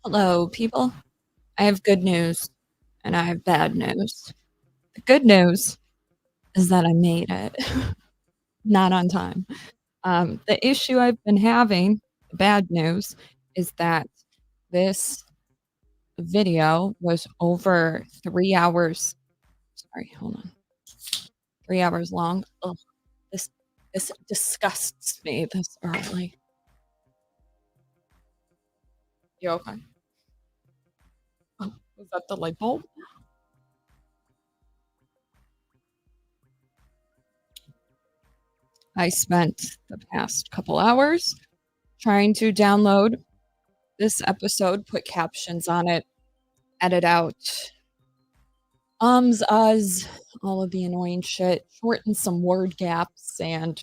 Hello, people. I have good news and I have bad news. The good news is that I made it, not on time. The issue I've been having, the bad news, is that this video was over 3 hours. Sorry, hold on. 3 hours long. Ugh, this this disgusts me this early. You okay? Oh, was that the light bulb? I spent the past couple hours trying to download this episode, put captions on it, edit out uhs, all of the annoying shit, shorten some word gaps, and,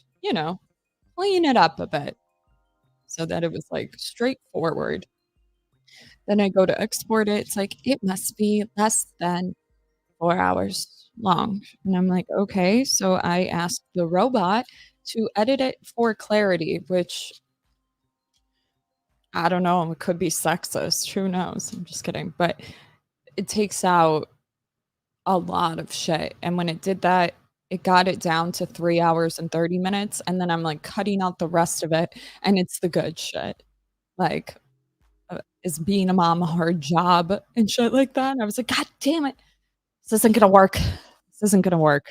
clean it up a bit so that it was like straightforward. Then I go to export it. It's like, it must be less than 4 hours long. And I'm like, okay. So I asked the robot to edit it for clarity, which I don't know. It could be sexist. Who knows? I'm just kidding. But it takes out a lot of shit, and when it did that, it got it down to 3 hours and 30 minutes, and then I'm, like, cutting out the rest of it, and it's the good shit, like, is being a mom a hard job and shit like that, and I was like, "God damn it. This isn't gonna work. This isn't gonna work.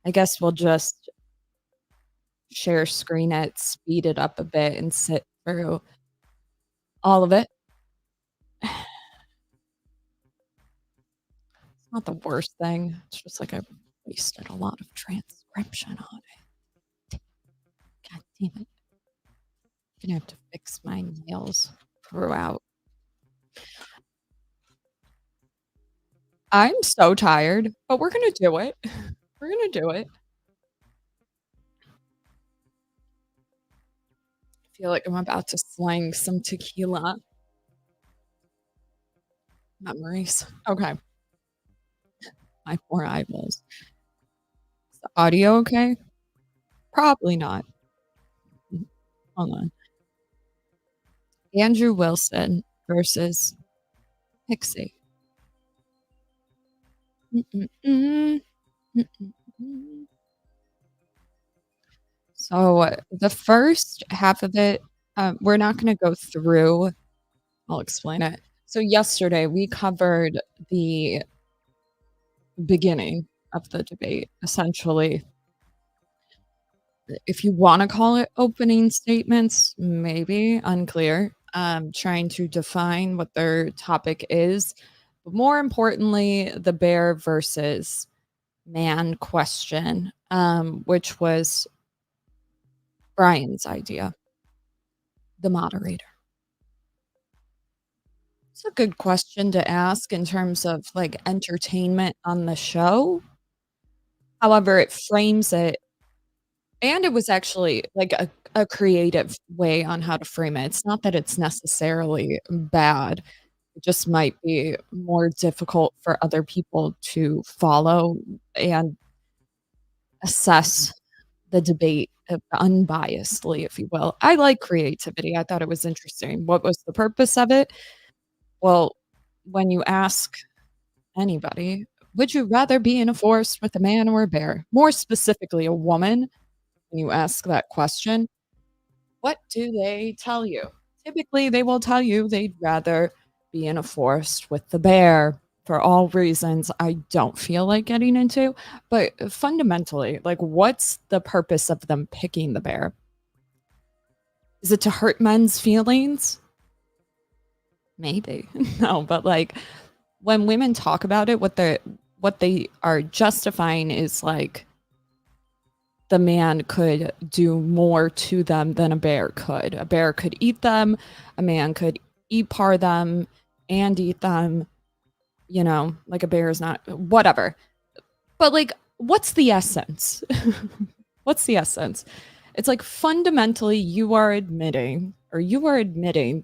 I guess we'll just share screen it, speed it up a bit, and sit through all of it." It's not the worst thing, it's just like I wasted a lot of transcription on it. God damn it. Gonna have to fix my nails throughout. I'm so tired, but we're gonna do it. We're gonna do it. I feel like I'm about to slang some tequila memories. Okay, my poor eyeballs. Is the audio okay? Probably not. Hold on. Andrew Wilson versus Pixie. Mm-mm-mm. Mm-mm-mm. So the first half of it, we're not gonna go through. I'll explain it. So yesterday we covered the beginning of the debate, essentially. If you wanna call it opening statements, maybe, unclear, trying to define what their topic is, but more importantly, the bear versus man question, which was Brian's idea, the moderator. It's a good question to ask in terms of, like, entertainment on the show. However, it frames it, and it was actually, like, a creative way on how to frame it. It's not that it's necessarily bad, it just might be more difficult for other people to follow and assess the debate, unbiasedly, if you will. I like creativity, I thought it was interesting. What was the purpose of it? Well, when you ask anybody, "Would you rather be in a forest with a man or a bear?" More specifically, a woman, when you ask that question, what do they tell you? Typically, they will tell you they'd rather be in a forest with the bear for all reasons I don't feel like getting into. But fundamentally, like, what's the purpose of them picking the bear? Is it to hurt men's feelings? Maybe. No, but like when women talk about it, what they are justifying is like the man could do more to them than a bear could. A bear could eat them, a man could eat part them and eat them, like a bear is not whatever. But like what's the essence? What's the essence? It's like fundamentally you are admitting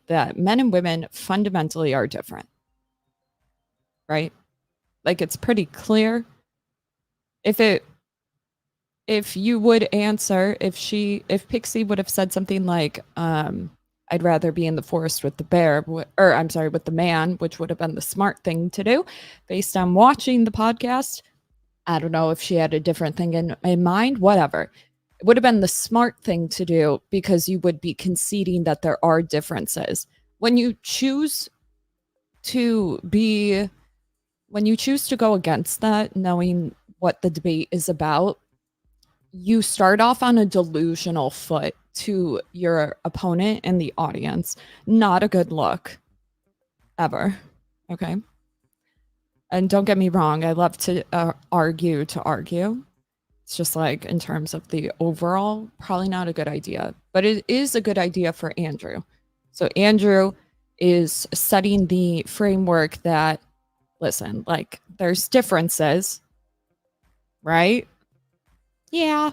that men and women fundamentally are different, right? Like it's pretty clear. If it if you would answer, if Pixie would have said something like, I'd rather be in the forest with the bear, or I'm sorry, with the man, which would have been the smart thing to do based on watching the podcast. I don't know if she had a different thing in mind, whatever. It would have been the smart thing to do because you would be conceding that there are differences. When you choose to be, when you choose to go against that, knowing what the debate is about, you start off on a delusional foot to your opponent and the audience. Not a good look, ever. Okay. And don't get me wrong, I love to argue to argue. It's just like in terms of the overall, probably not a good idea, but it is a good idea for Andrew. So Andrew is setting the framework that, listen, like there's differences, right? Yeah.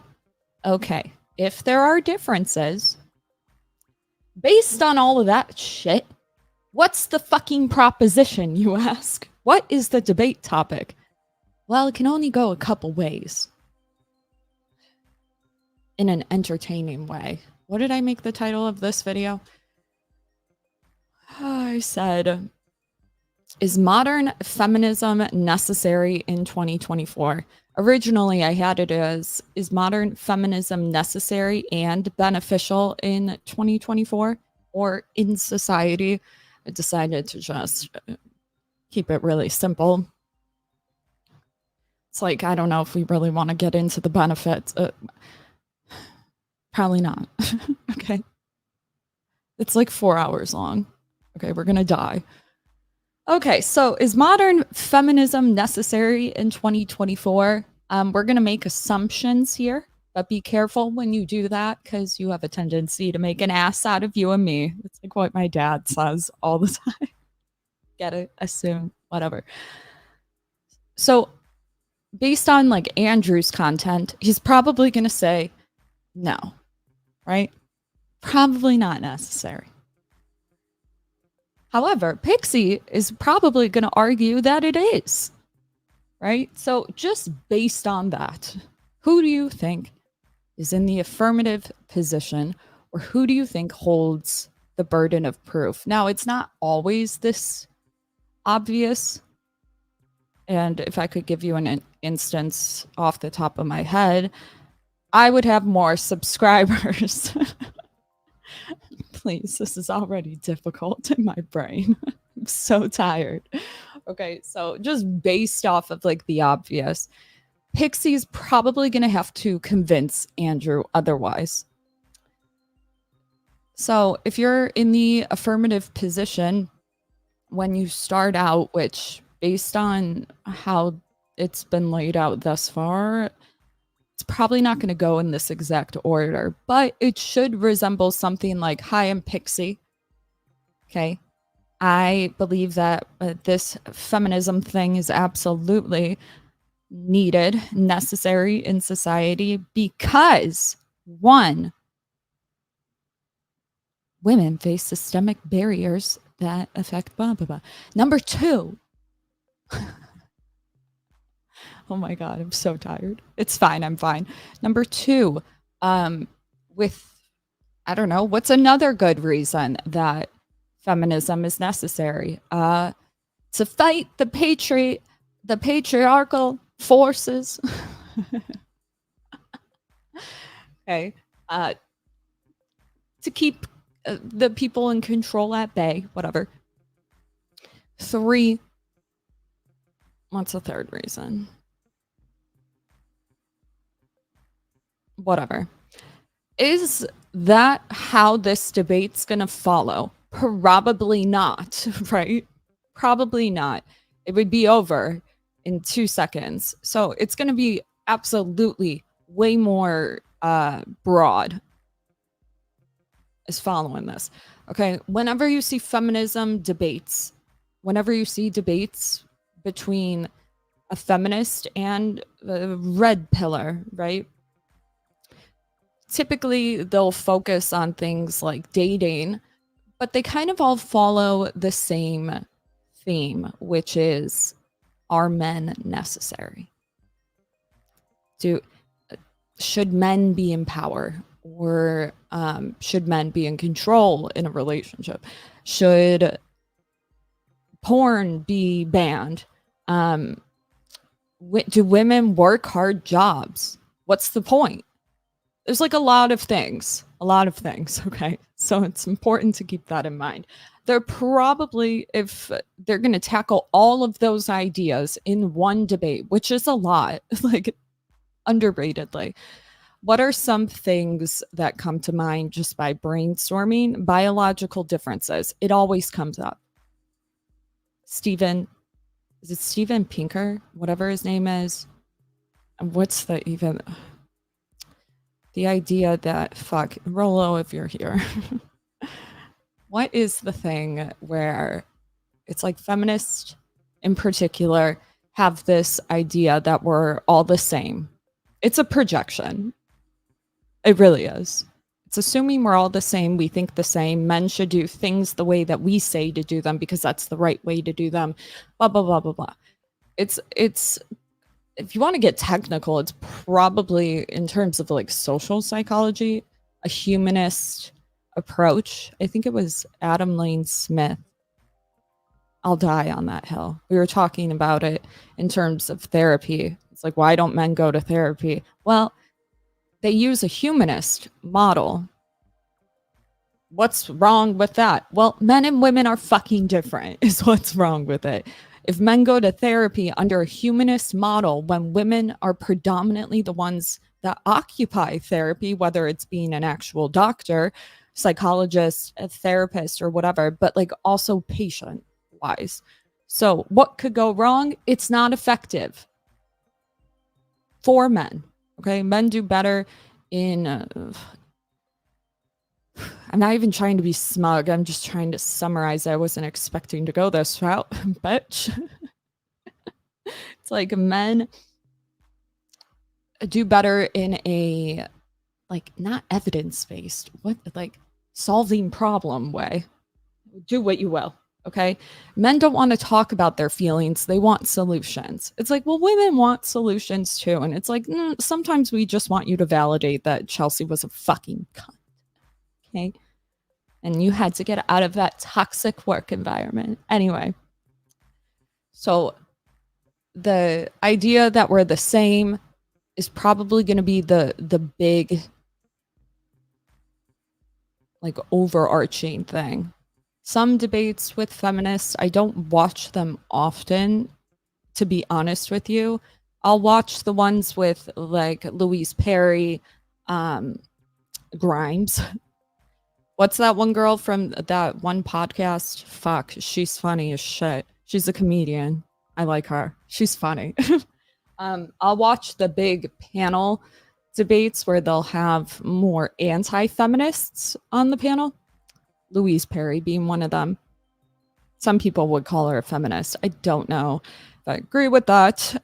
Okay. If there are differences, based on all of that shit, what's the fucking proposition, you ask? What is the debate topic? Well, it can only go a couple ways. In an entertaining way. What did I make the title of this video? I said, is modern feminism necessary in 2024? Originally, I had it as, is modern feminism necessary and beneficial in 2024 or in society? I decided to just keep it really simple. It's like, I don't know if we really want to get into the benefits. Probably not. Okay. It's like 4 hours long. Okay, we're going to die. Okay, so is modern feminism necessary in 2024? We're going to make assumptions here, but be careful when you do that because you have a tendency to make an ass out of you and me. It's like what my dad says all the time. Get it? Assume, whatever. So based on like Andrew's content, he's probably going to say no, right? Probably not necessary. However, Pixie is probably going to argue that it is, right? So just based on that, who do you think is in the affirmative position, or who do you think holds the burden of proof? Now, it's not always this obvious. And if I could give you an instance off the top of my head, I would have more subscribers. Please, this is already difficult in my brain. I'm so tired. Okay, so just based off of like the obvious, Pixie's probably going to have to convince Andrew otherwise. So if you're in the affirmative position when you start out, which based on how it's been laid out thus far, it's probably not going to go in this exact order, but it should resemble something like, hi, I'm Pixie. Okay. I believe that this feminism thing is absolutely needed, necessary in society because, one, women face systemic barriers that affect blah, blah, blah. Number two, oh my God, I'm so tired. It's fine. I'm fine. Number two, with, I don't know, what's another good reason that feminism is necessary? To fight the patriarchal forces. Okay. To keep the people in control at bay, whatever. Three, what's the third reason? Whatever. Is that how this debate's going to follow? Probably not, right? Probably not. It would be over in 2 seconds. So it's going to be absolutely way more broad is following this. Okay. Whenever you see feminism debates, whenever you see debates between a feminist and a red pillar, right? Typically, they'll focus on things like dating, but they kind of all follow the same theme, which is, are men necessary? Should men be in power? or should men be in control in a relationship? Should porn be banned? Do women work hard jobs? What's the point? There's like a lot of things, okay? So it's important to keep that in mind. They're probably, if they're going to tackle all of those ideas in one debate, which is a lot, like underratedly, what are some things that come to mind just by brainstorming? Biological differences. It always comes up. Steven, is it Steven Pinker? Whatever his name is. And what's the even... The idea that, fuck, Rollo, if you're here. What is the thing where it's like feminists in particular have this idea that we're all the same? It's a projection. It really is. It's assuming we're all the same. We think the same. Men should do things the way that we say to do them because that's the right way to do them. Blah, blah, blah, blah, blah. It's if you want to get technical, it's probably in terms of like social psychology, a humanist approach. I think it was Adam Lane Smith. I'll die on that hill. We were talking about it in terms of therapy. It's like, why don't men go to therapy? Well, they use a humanist model. What's wrong with that? Well, men and women are fucking different, is what's wrong with it. If men go to therapy under a humanist model, when women are predominantly the ones that occupy therapy, whether it's being an actual doctor, psychologist, a therapist, or whatever, but like also patient wise. So what could go wrong? It's not effective for men. Okay. Men do better in, I'm not even trying to be smug. I'm just trying to summarize. I wasn't expecting to go this route, bitch. It's like men do better in a, like, not evidence-based, what, like, solving problem way. Do what you will, okay? Men don't want to talk about their feelings. They want solutions. It's like, well, women want solutions too. And it's like, sometimes we just want you to validate that Chelsea was a fucking cunt. Okay. And you had to get out of that toxic work environment. Anyway. So the idea that we're the same is probably going to be the big, like, overarching thing. Some debates with feminists, I don't watch them often, to be honest with you. I'll watch the ones with like Louise Perry, Grimes. What's that one girl from that one podcast? Fuck, she's funny as shit. She's a comedian. I like her. She's funny. I'll watch the big panel debates where they'll have more anti-feminists on the panel. Louise Perry being one of them. Some people would call her a feminist. I don't know if I agree with that.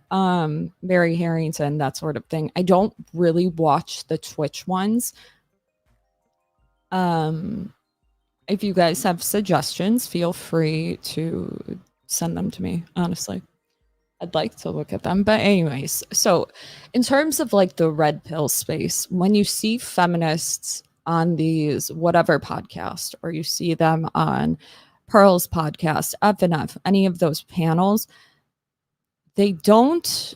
Mary Harrington, that sort of thing. I don't really watch the Twitch ones. If you guys have suggestions, feel free to send them to me, honestly. I'd like to look at them. But anyways, so in terms of like the red pill space, when you see feminists on these whatever podcast, or you see them on Pearl's podcast, FNF, any of those panels, they don't,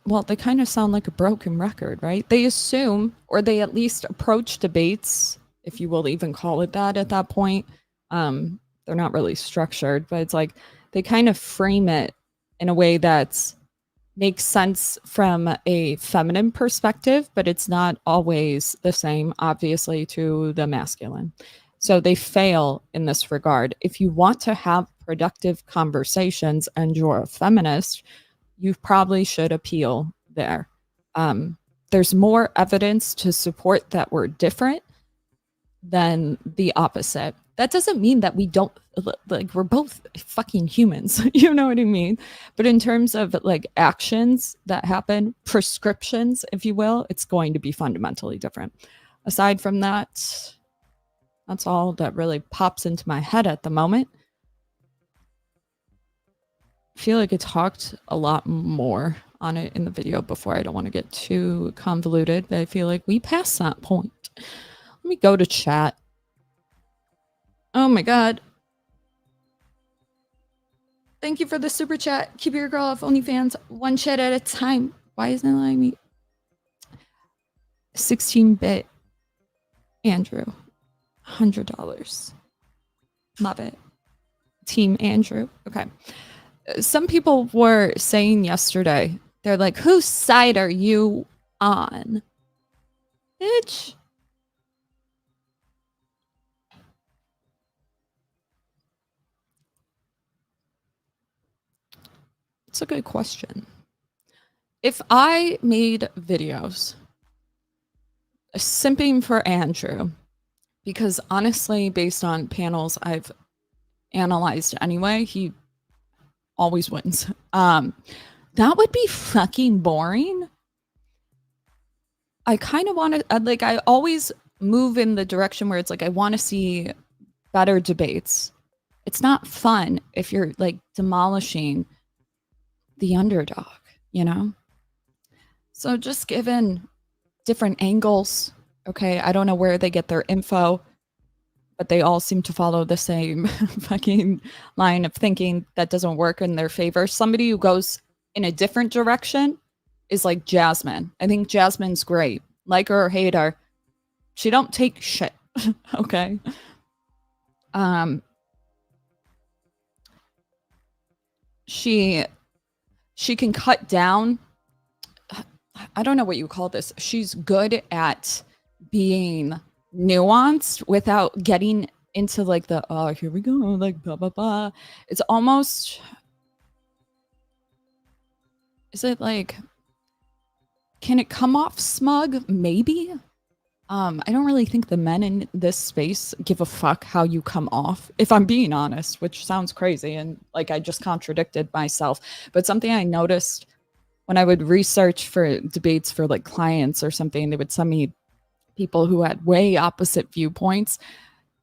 well, they kind of sound like a broken record, right? They assume, or they at least approach debates, if you will even call it that at that point. They're not really structured, but it's like they kind of frame it in a way that makes sense from a feminine perspective, but it's not always the same, obviously, to the masculine. So they fail in this regard. If you want to have productive conversations and you're a feminist, you probably should appeal there. There's more evidence to support that we're different than the opposite. That doesn't mean that we don't, like, we're both fucking humans. You know what I mean? But in terms of like actions that happen, prescriptions, if you will, it's going to be fundamentally different. Aside from that, that's all that really pops into my head at the moment. I feel like I talked a lot more on it in the video before. I don't want to get too convoluted, but I feel like we passed that point. Let me go to chat. Oh my god. Thank you for the super chat. Keep your girl off OnlyFans. One chat at a time. Why isn't it letting me? 16-bit Andrew. $100. Love it. Team Andrew. Okay. Some people were saying yesterday, they're like, whose side are you on? Bitch. It's a good question. If I made videos simping for Andrew, because honestly, based on panels I've analyzed anyway, he always wins. That would be fucking boring. I kind of want to, like, I always move in the direction where it's like, I want to see better debates. It's not fun if you're like demolishing the underdog, you know? So just given different angles, okay, I don't know where they get their info, but they all seem to follow the same fucking line of thinking that doesn't work in their favor. Somebody who goes in a different direction is like Jasmine. I think Jasmine's great. Like her or hate her, she don't take shit. Okay. She can cut down. I don't know what you call this. She's good at being nuanced without getting into like the here we go, like blah blah blah. It's almost, is it like, can it come off smug? Maybe. I don't really think the men in this space give a fuck how you come off, if I'm being honest, which sounds crazy and like I just contradicted myself. But something I noticed when I would research for debates for like clients or something, they would send me people who had way opposite viewpoints.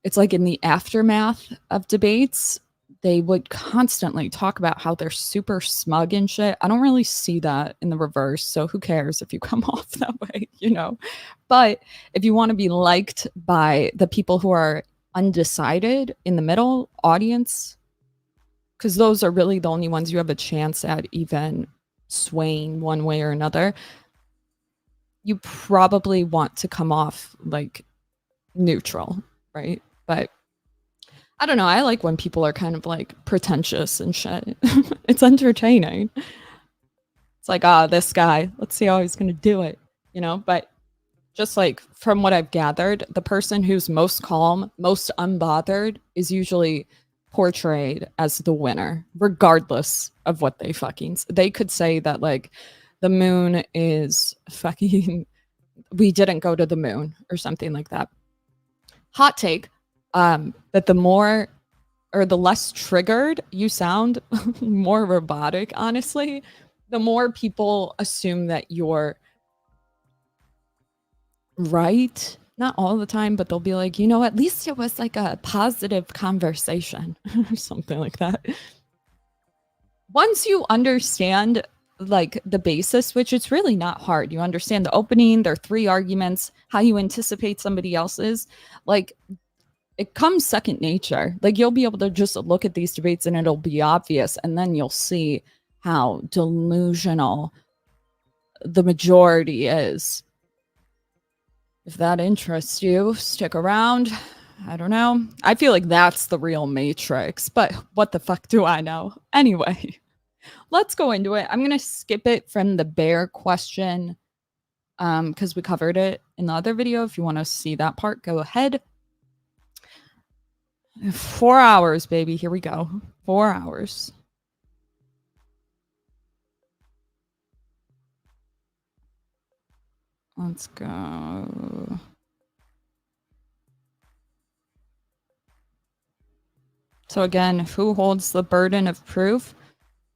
It's like in the aftermath of debates, they would constantly talk about how they're super smug and shit. I don't really see that in the reverse. So who cares if you come off that way, you know? But if you want to be liked by the people who are undecided in the middle audience, because those are really the only ones you have a chance at even swaying one way or another, you probably want to come off like neutral, right? But I don't know. I like when people are kind of like pretentious and shit. It's entertaining. It's like, this guy, let's see how he's going to do it, you know? But just like from what I've gathered, the person who's most calm, most unbothered is usually portrayed as the winner, regardless of what they fucking, they could say that like the moon is fucking, we didn't go to the moon or something like that. Hot take, that the more or the less triggered you sound, more robotic, honestly, the more people assume that you're right. Not all the time, but they'll be like, you know, at least it was like a positive conversation or something like that. Once you understand like the basis, which it's really not hard, you understand the opening, there are 3 arguments, how you anticipate somebody else's, like it comes second nature. Like you'll be able to just look at these debates and it'll be obvious, and then you'll see how delusional the majority is. If that interests you, stick around. I don't know. I feel like that's the real Matrix, but what the fuck do I know? Anyway, let's go into it. I'm going to skip it from the bear question because we covered it in the other video. If you want to see that part, go ahead. 4 hours, baby. Here we go. 4 hours. Let's go. So again, who holds the burden of proof?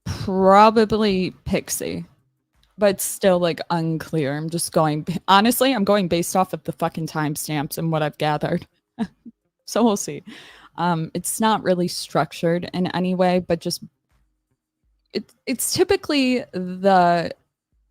Probably Pixie, but still like unclear. I'm just going, honestly, I'm going based off of the fucking timestamps and what I've gathered. So we'll see. It's not really structured in any way, but just it's typically the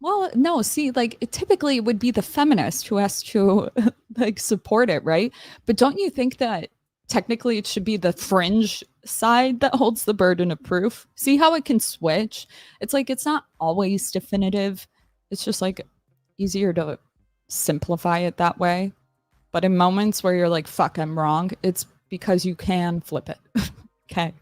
Well, no, see, like it typically would be the feminist who has to like support it, right? But don't you think that technically it should be the fringe side that holds the burden of proof? See how it can switch? It's like it's not always definitive. It's just like easier to simplify it that way. But in moments where you're like, fuck, I'm wrong, it's because you can flip it. Okay.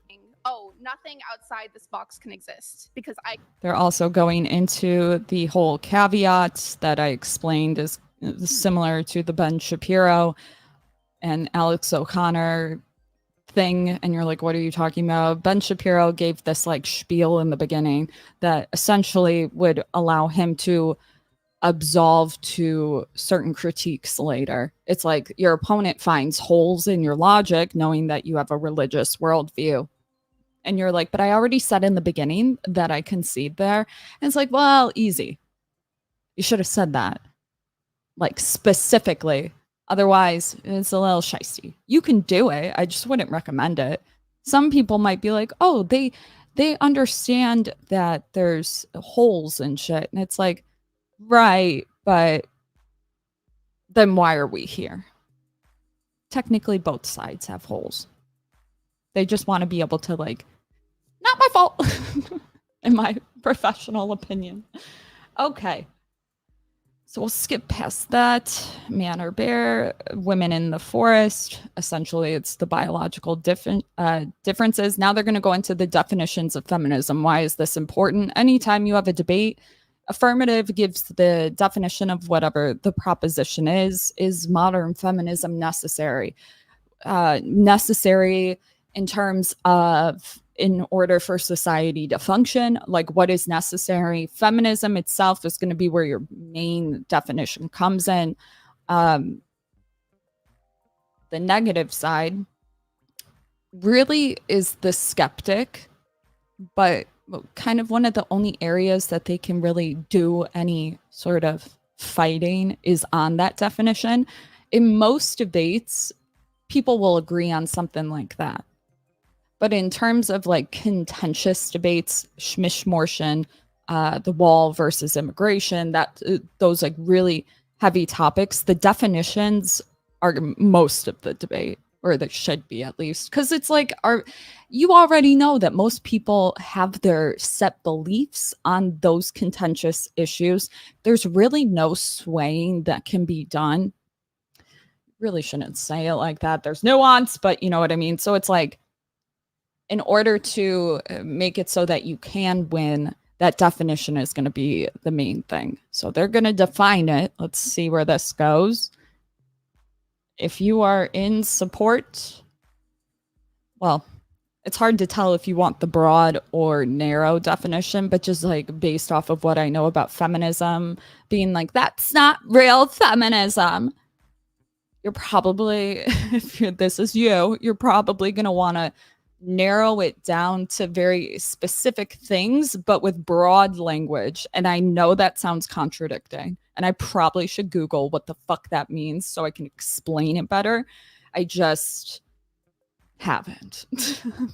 Oh, nothing outside this box can exist because They're also going into the whole caveat that I explained is similar to the Ben Shapiro and Alex O'Connor thing. And you're like, what are you talking about? Ben Shapiro gave this like spiel in the beginning that essentially would allow him to absolve to certain critiques later. It's like your opponent finds holes in your logic, knowing that you have a religious worldview. And you're like, but I already said in the beginning that I concede there. And it's like, well, easy. You should have said that, like specifically. Otherwise, it's a little shisty. You can do it. I just wouldn't recommend it. Some people might be like, oh, they understand that there's holes and shit. And it's like, right, but then why are we here? Technically, both sides have holes. They just want to be able to like, not my fault, in my professional opinion. Okay. So we'll skip past that. Man or bear, women in the forest. Essentially, it's the biological differences. Now they're going to go into the definitions of feminism. Why is this important? Anytime you have a debate, affirmative gives the definition of whatever the proposition is. Is modern feminism necessary? Necessary in terms of in order for society to function, like what is necessary. Feminism itself is going to be where your main definition comes in. The negative side really is the skeptic, but kind of one of the only areas that they can really do any sort of fighting is on that definition. In most debates, people will agree on something like that. But in terms of like contentious debates, Schmishmortion, the wall versus immigration, that those like really heavy topics, the definitions are most of the debate, or that should be at least, because it's like you already know that most people have their set beliefs on those contentious issues. There's really no swaying that can be done. Really shouldn't say it like that. There's nuance, but you know what I mean. So it's like, in order to make it so that you can win, that definition is going to be the main thing. So they're going to define it. Let's see where this goes. If you are in support, well, it's hard to tell if you want the broad or narrow definition, but just like based off of what I know about feminism, being like, that's not real feminism. You're probably, if this is you're probably going to want to narrow it down to very specific things, but with broad language. And I know that sounds contradicting, and I probably should Google what the fuck that means so I can explain it better. I just haven't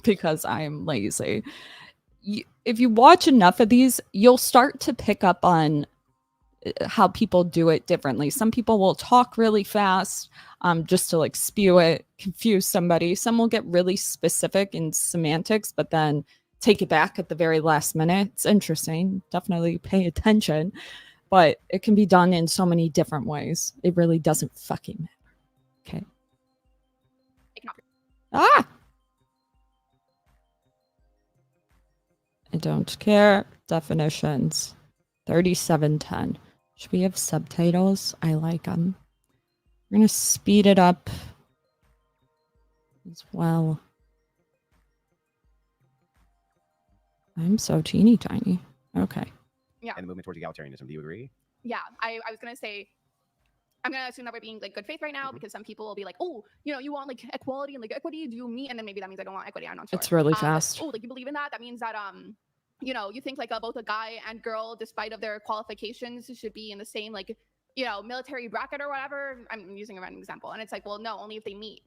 because I am lazy. If you watch enough of these, you'll start to pick up on how people do it differently. Some people will talk really fast just to like spew it, confuse somebody. Some will get really specific in semantics, but then take it back at the very last minute. It's interesting. Definitely pay attention. But it can be done in so many different ways. It really doesn't fucking matter. Okay. Ah! I don't care. Definitions. 3710. Should we have subtitles? I like them. We're going to speed it up as well. I'm so teeny tiny. Okay. Yeah. And the movement towards egalitarianism. Do you agree? Yeah. I was going to say, I'm going to assume that we're being like good faith right now, because some people will be like, oh, you want like equality and like equity, do me? And then maybe that means I don't want equity. I'm not sure. It's really fast. Like, you believe in that? That means that, you think like both a guy and girl, despite of their qualifications, should be in the same like, military bracket or whatever. I'm using a random example. And it's like, well, no, only if they meet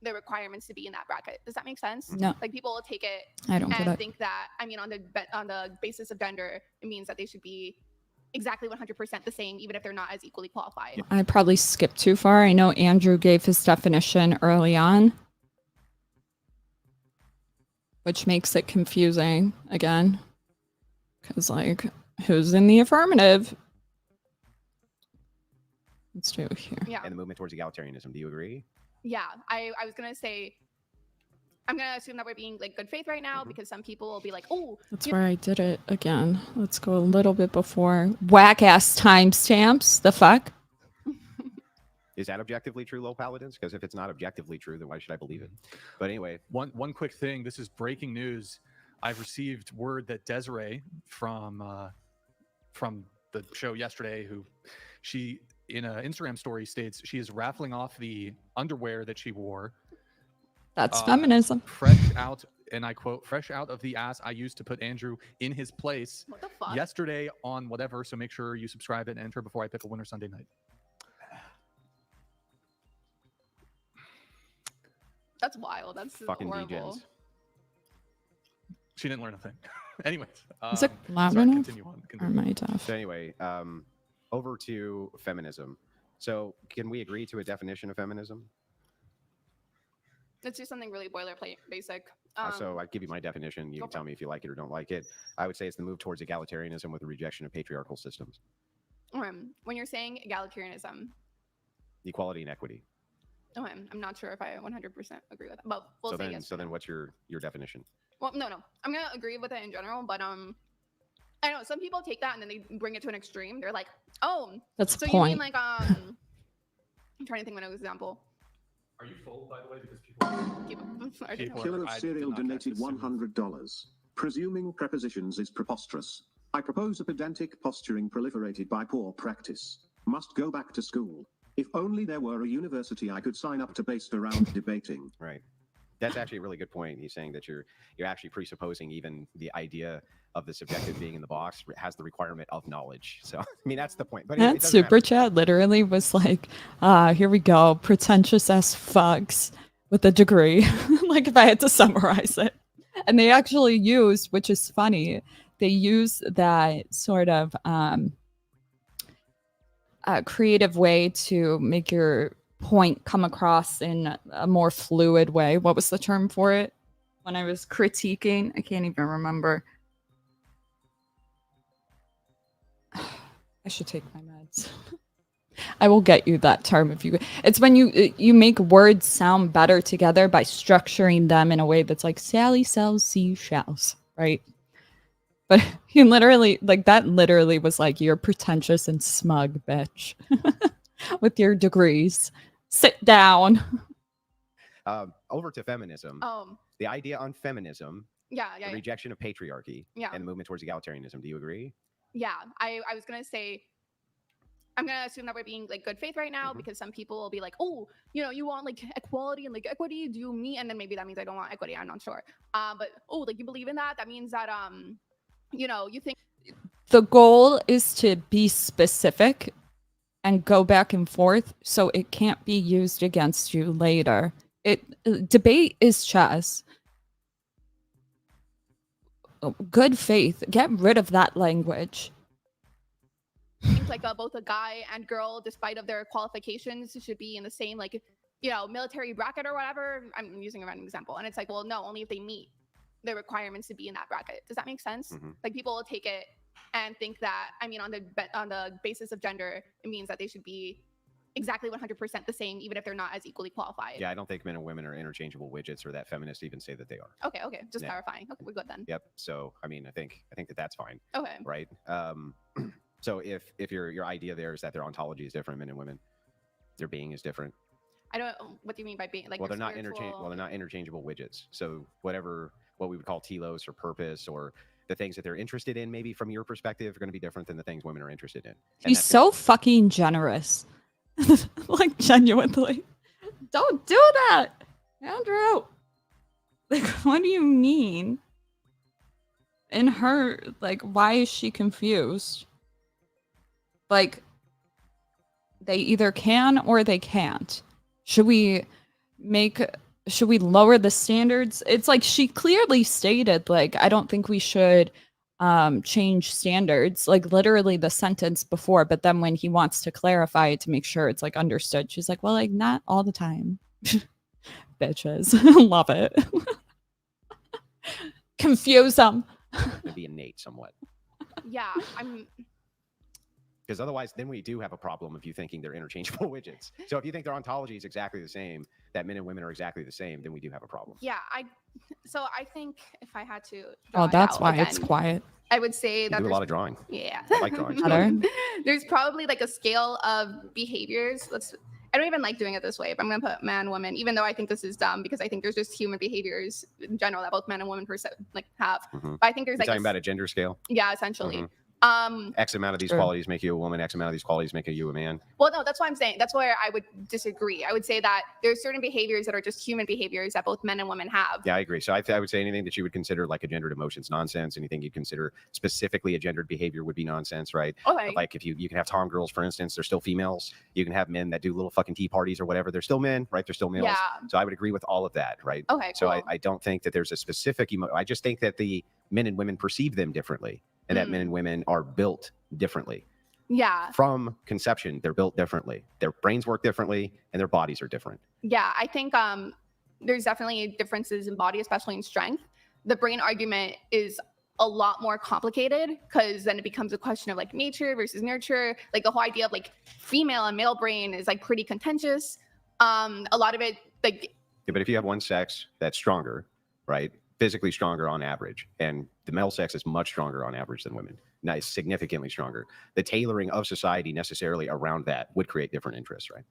the requirements to be in that bracket. Does that make sense? No. Like people will take it I don't and think that, on the basis of gender, it means that they should be exactly 100% the same, even if they're not as equally qualified. I probably skipped too far. I know Andrew gave his definition early on, which makes it confusing again. Because, like, who's in the affirmative? Let's do it here. Yeah. And the movement towards egalitarianism. Do you agree? Yeah. I was going to say, I'm going to assume that we're being like good faith right now because some people will be like, oh. That's where I did it again. Let's go a little bit before. Whack ass timestamps. The fuck? Is that objectively true, low paladins? Because if it's not objectively true, then why should I believe it? But anyway. One quick thing. This is breaking news. I've received word that Desiree from the show yesterday, who she in an Instagram story states she is raffling off the underwear that she wore. That's feminism. Fresh out, and I quote, fresh out of the ass I used to put Andrew in his place. What the fuck? Yesterday on whatever, so make sure you subscribe and enter before I pick a winner Sunday night. That's wild. That's fucking horrible. degens. She didn't learn a thing. Anyways. Is it loud sorry, enough? continue on. Or am I deaf? So anyway, over to feminism. So can we agree to a definition of feminism? Let's do something really boilerplate, basic. So I give you my definition. You can tell me if you like it or don't like it. I would say it's the move towards egalitarianism with the rejection of patriarchal systems. When you're saying egalitarianism, Equality and equity. I'm not sure if I 100% agree with that, but we'll so say then, yes. So then what's your definition? Well, no. I'm going to agree with it in general, but I know some people take that and then they bring it to an extreme. They're like, oh, That's so the you point. mean like, I'm trying to think of an example. Are you full, by the way? Because people... Keep up. Sorry. People- Killer of I Cereal did not catch donated this. $100. Presuming prepositions is preposterous. I propose a pedantic posturing proliferated by poor practice. Must go back to school. If only there were a university I could sign up to based around debating. Right. That's actually a really good point. He's saying that you're actually presupposing even the idea of the subjective being in the box has the requirement of knowledge. So I mean that's the point. But That super chat literally was like, here we go, pretentious ass fucks with a degree. Like if I had to summarize it. And they actually used, which is funny, they use that sort of creative way to make your point come across in a more fluid way. What was the term for it when I was critiquing? I can't even remember. I should take my meds. I will get you that term if you. It's when you make words sound better together by structuring them in a way that's like Sally sells seashells, right? But you literally like that. Literally was like you're pretentious and smug, bitch, with your degrees. Sit down. Over to feminism. The idea on feminism. Yeah. The rejection of patriarchy. Yeah. And the movement towards egalitarianism. Do you agree? Yeah. I was gonna say. I'm gonna assume that we're being like good faith right now because some people will be like, oh, you want like equality and like equity. Do you mean? And then maybe that means I don't want equity. I'm not sure. But like you believe in that. That means that you think the goal is to be specific and go back and forth so it can't be used against you later. Debate is chess. Good faith. Get rid of that language. like both a guy and girl, despite of their qualifications, should be in the same like military bracket or whatever. I'm using a random example, and it's like, well, no, only if they meet the requirements to be in that bracket. Does that make sense? Like people will take it and think that on the basis of gender, it means that they should be exactly 100% the same, even if they're not as equally qualified. Yeah, I don't think men and women are interchangeable widgets, or that feminists even say that they are. Okay, just clarifying. Okay, we're good then. Yep. So I think that that's fine. Okay. Right. So if your idea there is that their ontology is different, men and women, their being is different. I don't. What do you mean by being like? Well, they're not interchangeable widgets. So what we would call telos or purpose, or the things that they're interested in, maybe from your perspective, are going to be different than the things women are interested in. He's so fucking generous. Like genuinely. Don't do that, Andrew. Like, what do you mean? In her, like, why is she confused? Like, they either can or they can't. Should we lower the standards? It's like she clearly stated, like, I don't think we should change standards, like literally the sentence before, but then when he wants to clarify it to make sure it's like understood, she's like, well, like not all the time. Bitches. Love it. Confuse them. It'd be innate somewhat. Yeah, I'm. Because otherwise, then we do have a problem of you thinking they're interchangeable widgets. So if you think their ontology is exactly the same, that men and women are exactly the same, then we do have a problem. Yeah, so I think if I had to Oh, draw it that's out why again, it's quiet. I would say You that do a there's, lot of drawing. yeah, I like drawing. Better. there's probably like a scale of behaviors. I don't even like doing it this way, but I'm gonna put man, woman, even though I think this is dumb because I think there's just human behaviors in general that both men and women have. Mhm. But I think there's You're like talking about a gender scale. yeah, essentially. Mhm. Um, X amount of these Sure. qualities make you a woman. X amount of these qualities make you a man. well, no, that's what I'm saying. That's where I would disagree. I would say that there's certain behaviors that are just human behaviors that both men and women have. Yeah, I agree. So I would say anything that you would consider like a gendered emotion's nonsense. Anything you consider specifically a gendered behavior would be nonsense, right? Okay. Like if you can have tom girls, for instance, they're still females. You can have men that do little fucking tea parties or whatever. They're still men, right? They're still males. Yeah. So I would agree with all of that, right? Okay. So Cool. I don't think that there's a specific I just think that the men and women perceive them differently, and that men and women are built differently. Yeah. From conception, they're built differently. Their brains work differently, and their bodies are different. Yeah, I think there's definitely differences in body, especially in strength. The brain argument is a lot more complicated because then it becomes a question of like nature versus nurture. Like the whole idea of like female and male brain is like pretty contentious. A lot of it like Yeah, but if you have one sex that's stronger, right, physically stronger on average, and the male sex is much stronger on average than women, now it's significantly stronger, the tailoring of society necessarily around that would create different interests, right?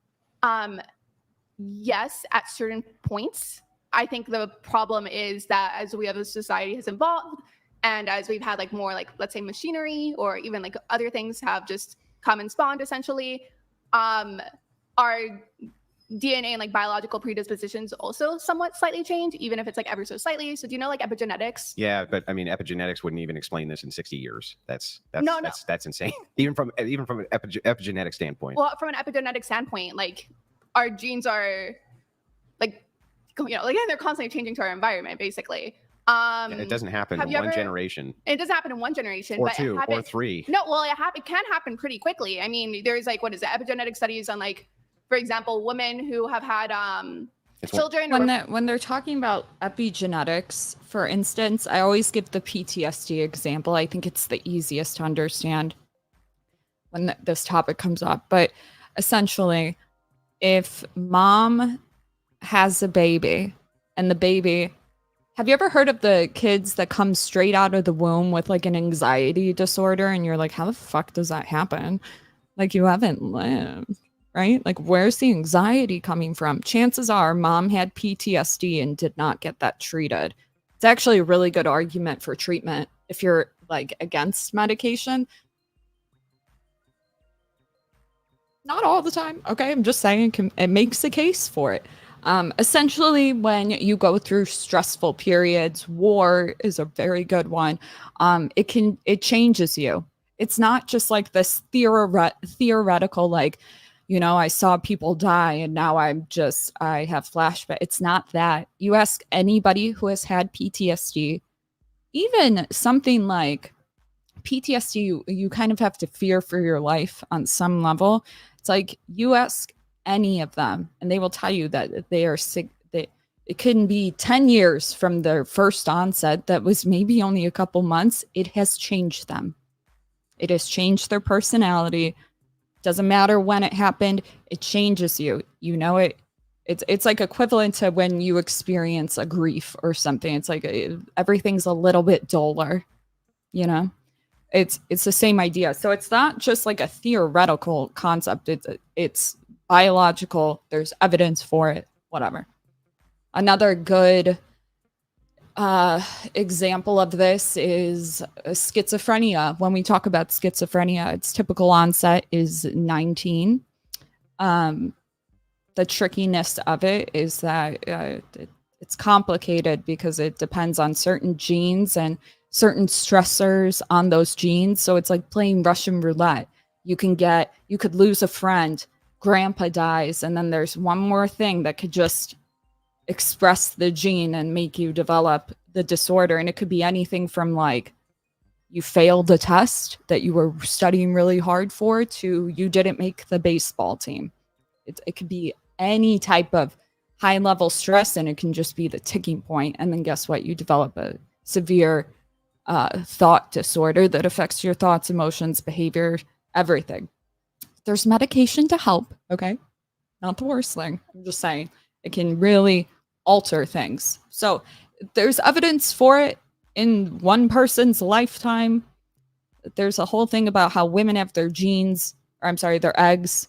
yes, at certain points. I think the problem is that as we have a society has evolved and as we've had like more like let's say machinery or even like other things have just come and spawned essentially, our DNA and like biological predispositions also somewhat slightly change, even if it's like ever so slightly. So do you know like epigenetics? Yeah, but I mean, epigenetics wouldn't even explain this in 60 years. That's No. that's insane. Even from an epigenetic standpoint. Well, from an epigenetic standpoint, like our genes are like like they're constantly changing to our environment, basically. And it doesn't happen in one generation. It doesn't happen in one generation, Or but two, or three. No, well, it can happen pretty quickly. I mean, there's like what is it? Epigenetic studies on like, for example, women who have had children. When they're talking about epigenetics, for instance, I always give the PTSD example. I think it's the easiest to understand when this topic comes up. But essentially, if mom has a baby and the baby, have you ever heard of the kids that come straight out of the womb with like an anxiety disorder? And you're like, how the fuck does that happen? Like you haven't lived. Right? Like, where's the anxiety coming from? Chances are mom had PTSD and did not get that treated. It's actually a really good argument for treatment if you're like against medication. Not all the time. Okay. I'm just saying it makes a case for it. Essentially, when you go through stressful periods, war is a very good one. It changes you. It's not just like this theoretical, like, I saw people die and now I have flashback. It's not that. You ask anybody who has had PTSD, even something like PTSD, you kind of have to fear for your life on some level. It's like you ask any of them and they will tell you that they are sick. It can be 10 years from their first onset. That was maybe only a couple months. It has changed them. It has changed their personality. Doesn't matter when it happened, it changes you. It's like equivalent to when you experience a grief or something. It's like everything's a little bit duller, It's the same idea. So it's not just like a theoretical concept. It's biological. There's evidence for it, whatever. Another good example of this is schizophrenia. When we talk about schizophrenia, its typical onset is 19. The trickiness of it is that it's complicated because it depends on certain genes and certain stressors on those genes. So it's like playing Russian roulette. You could lose a friend, grandpa dies, and then there's one more thing that could just express the gene and make you develop the disorder. And it could be anything from like, you failed a test that you were studying really hard for to you didn't make the baseball team. It could be any type of high level stress, and it can just be the ticking point. And then guess what? You develop a severe thought disorder that affects your thoughts, emotions, behavior, everything. There's medication to help, okay? Not the worst thing. I'm just saying it can really alter things. So there's evidence for it in one person's lifetime. There's a whole thing about how women have their genes, or I'm sorry, their eggs.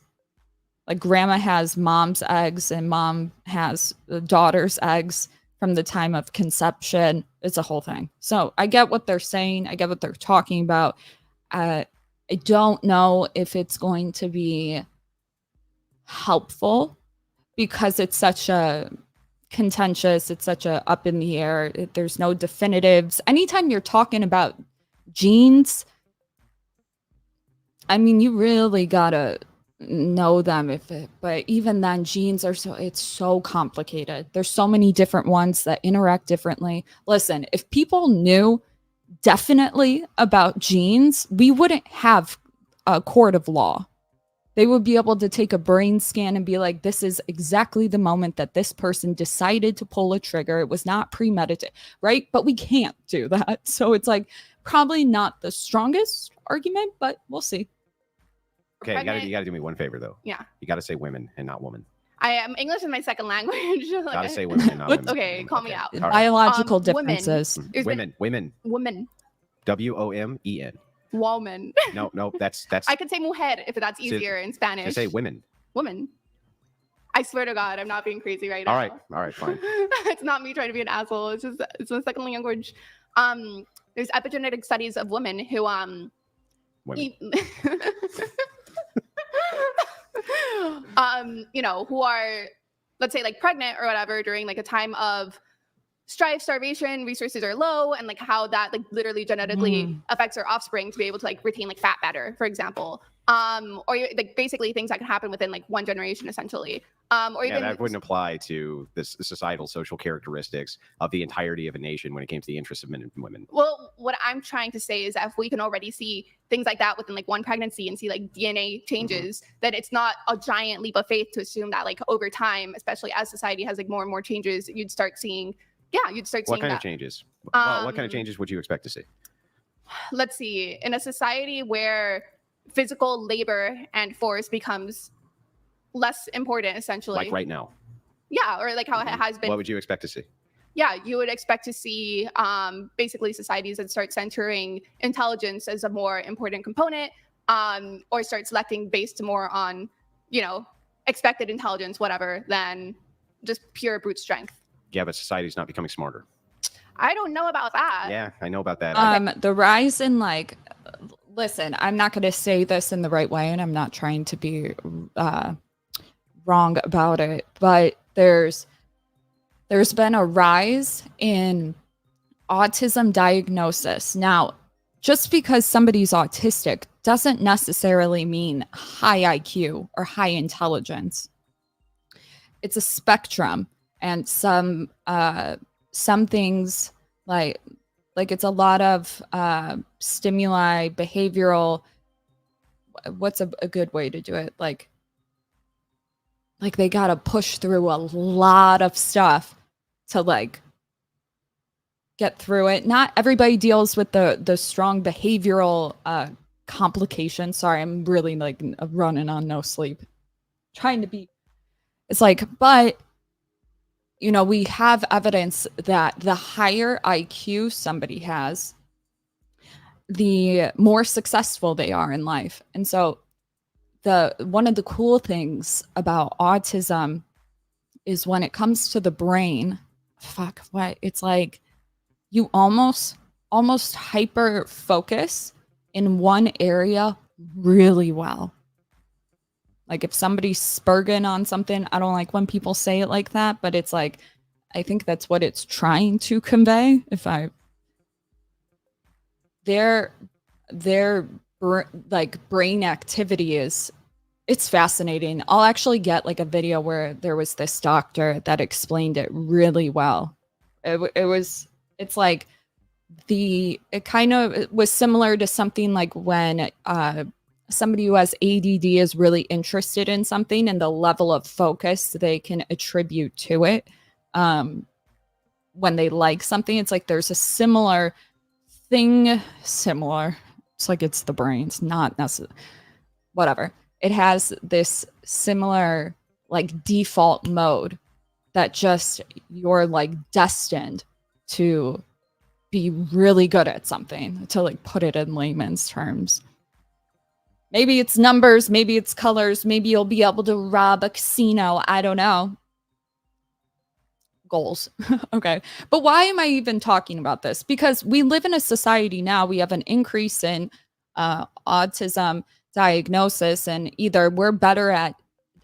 Like grandma has mom's eggs and mom has the daughter's eggs from the time of conception. It's a whole thing. So I get what they're saying. I get what they're talking about. I don't know if it's going to be helpful because it's such a contentious, it's such a up in the air. There's no definitives. Anytime you're talking about genes, I mean, you really gotta know them but even then genes are it's so complicated. There's so many different ones that interact differently. Listen, if people knew definitely about genes, we wouldn't have a court of law. They would be able to take a brain scan and be like, this is exactly the moment that this person decided to pull a trigger. It was not premeditated, right? But we can't do that. So it's like probably not the strongest argument, but we'll see. Okay, you gotta do me one favor though. Yeah. You gotta say women and not woman. I am English is my second language. Like, Gotta say women and not women. Okay, call me out. All right. Biological Women. differences. Women. Women. WOMEN. Woman. No, that's. I could say mujer if that's easier in Spanish. Just say women. Woman. I swear to God, I'm not being crazy right now. All right, fine. It's not me trying to be an asshole. It's just it's a second language. There's epigenetic studies of women who Women. you know, who are, let's say, like pregnant or whatever during like a time of strife, starvation, resources are low, and like how that like literally genetically affects their offspring to be able to like retain like fat better, for example. Or like basically things that can happen within like one generation essentially. Or even that wouldn't apply to the societal social characteristics of the entirety of a nation when it came to the interests of men and women. Well, what I'm trying to say is that if we can already see things like that within like one pregnancy and see like DNA changes, then it's not a giant leap of faith to assume that like over time, especially as society has like more and more changes, you'd start seeing What kind of changes? What kind of changes would you expect to see? Let's see. In a society where physical labor and force becomes less important, essentially. Like right now. Yeah, or like how it has been. What would you expect to see? Yeah, you would expect to see basically societies that start centering intelligence as a more important component, or start selecting based more on, you know, expected intelligence, whatever, than just pure brute strength. Yeah, but society's not becoming smarter. I don't know about that. Yeah, I know about that. The rise in like, listen, I'm not going to say this in the right way, and I'm not trying to be wrong about it, but there's been a rise in autism diagnosis. Now, just because somebody's autistic doesn't necessarily mean high IQ or high intelligence. It's a spectrum, and some things like it's a lot of stimuli, behavioral. What's a good way to do it? Like they gotta push through a lot of stuff to like get through it. Not everybody deals with the strong behavioral complications. Sorry, I'm really like running on no sleep. Trying to be. It's like, but you know, we have evidence that the higher IQ somebody has, the more successful they are in life. And so one of the cool things about autism is when it comes to the brain, it's like you almost hyper focus in one area really well. Like if somebody's spurging on something, I don't like when people say it like that, but it's like, I think that's what it's trying to convey. Their like brain activity it's fascinating. I'll actually get like a video where there was this doctor that explained it really well. It's like it kind of was similar to something like when somebody who has ADD is really interested in something and the level of focus they can attribute to it when they like something. It's like there's a similar thing, similar. It's like it's the brains, not necessarily, whatever. It has this similar like default mode that just you're like destined to be really good at something, to like put it in layman's terms. Maybe it's numbers, maybe it's colors, maybe you'll be able to rob a casino. I don't know. Goals. Okay. But why am I even talking about this? Because we live in a society now, we have an increase in autism diagnosis, and either we're better at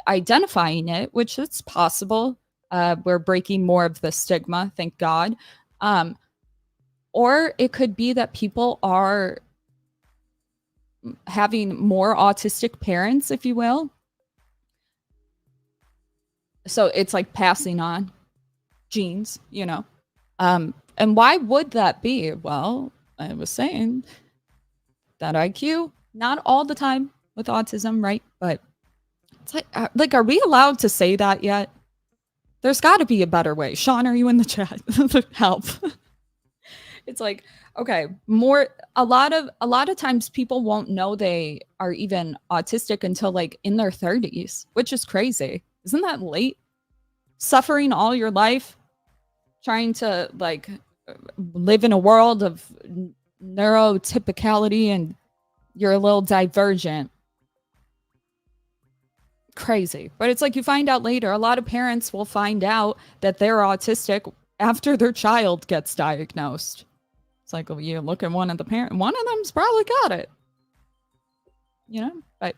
identifying it, which is possible. We're breaking more of the stigma, thank God. Or it could be that people are having more autistic parents, if you will. So it's like passing on genes, you know. And why would that be? Well, I was saying that IQ, not all the time with autism, right? But it's like, are we allowed to say that yet? There's got to be a better way. Sean, are you in the chat? Help. It's like, okay, a lot of times people won't know they are even autistic until like in their 30s, which is crazy. Isn't that late? Suffering all your life, trying to like live in a world of neurotypicality, and you're a little divergent. Crazy. But it's like you find out later. A lot of parents will find out that they're autistic after their child gets diagnosed. It's like, well, you look at one of the parents, one of them's probably got it. You know? But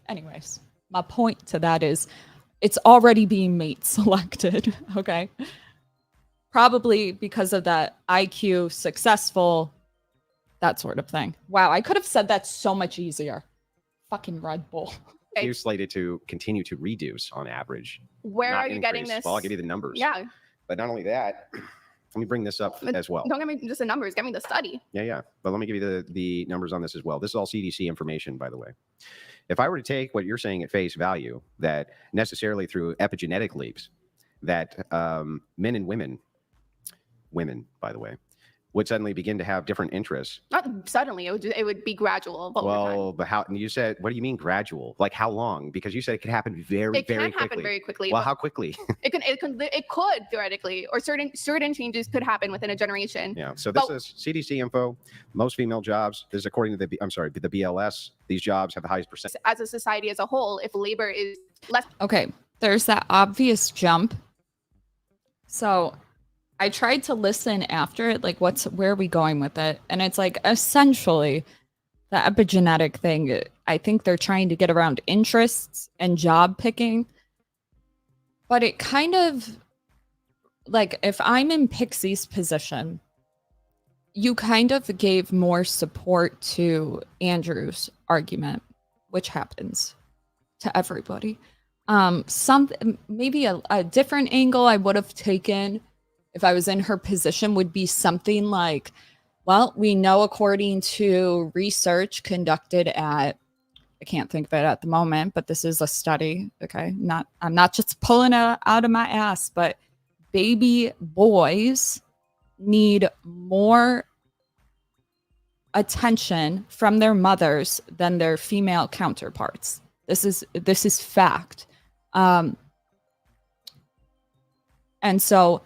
anyways, my point to that is it's already being mate selected. Okay. Probably because of that IQ, successful, that sort of thing. Wow, I could have said that so much easier. Fucking Red Bull. You're slated to continue to reduce on average. Where are you getting this? Well, I'll give you the numbers. Yeah. But not only that, let me bring this up as well. Don't give me just the numbers. Give me the study. Yeah. But let me give you the numbers on this as well. This is all CDC information, by the way. If I were to take what you're saying at face value, that necessarily through epigenetic leaps, that men and women, by the way, would suddenly begin to have different interests. Not suddenly. It would be gradual. Well, but how? You said, what do you mean gradual? Like how long? Because you said it could happen very quickly. It can happen very quickly. Well, how quickly? It could theoretically, or certain changes could happen within a generation. Yeah. So this is CDC info. Most female jobs. This is according to the BLS. These jobs have the highest percent. As a society as a whole, if labor is less. Okay, there's that obvious jump. So I tried to listen after it, like where are we going with it? And it's like essentially the epigenetic thing. I think they're trying to get around interests and job picking. But it kind of like, if I'm in Pixie's position, you kind of gave more support to Andrew's argument, which happens to everybody. Maybe a different angle I would have taken if I was in her position would be something like, well, we know according to research conducted at, I can't think of it at the moment, but this is a study. Okay. I'm not just pulling it out of my ass, but baby boys need more attention from their mothers than their female counterparts. This is fact. And so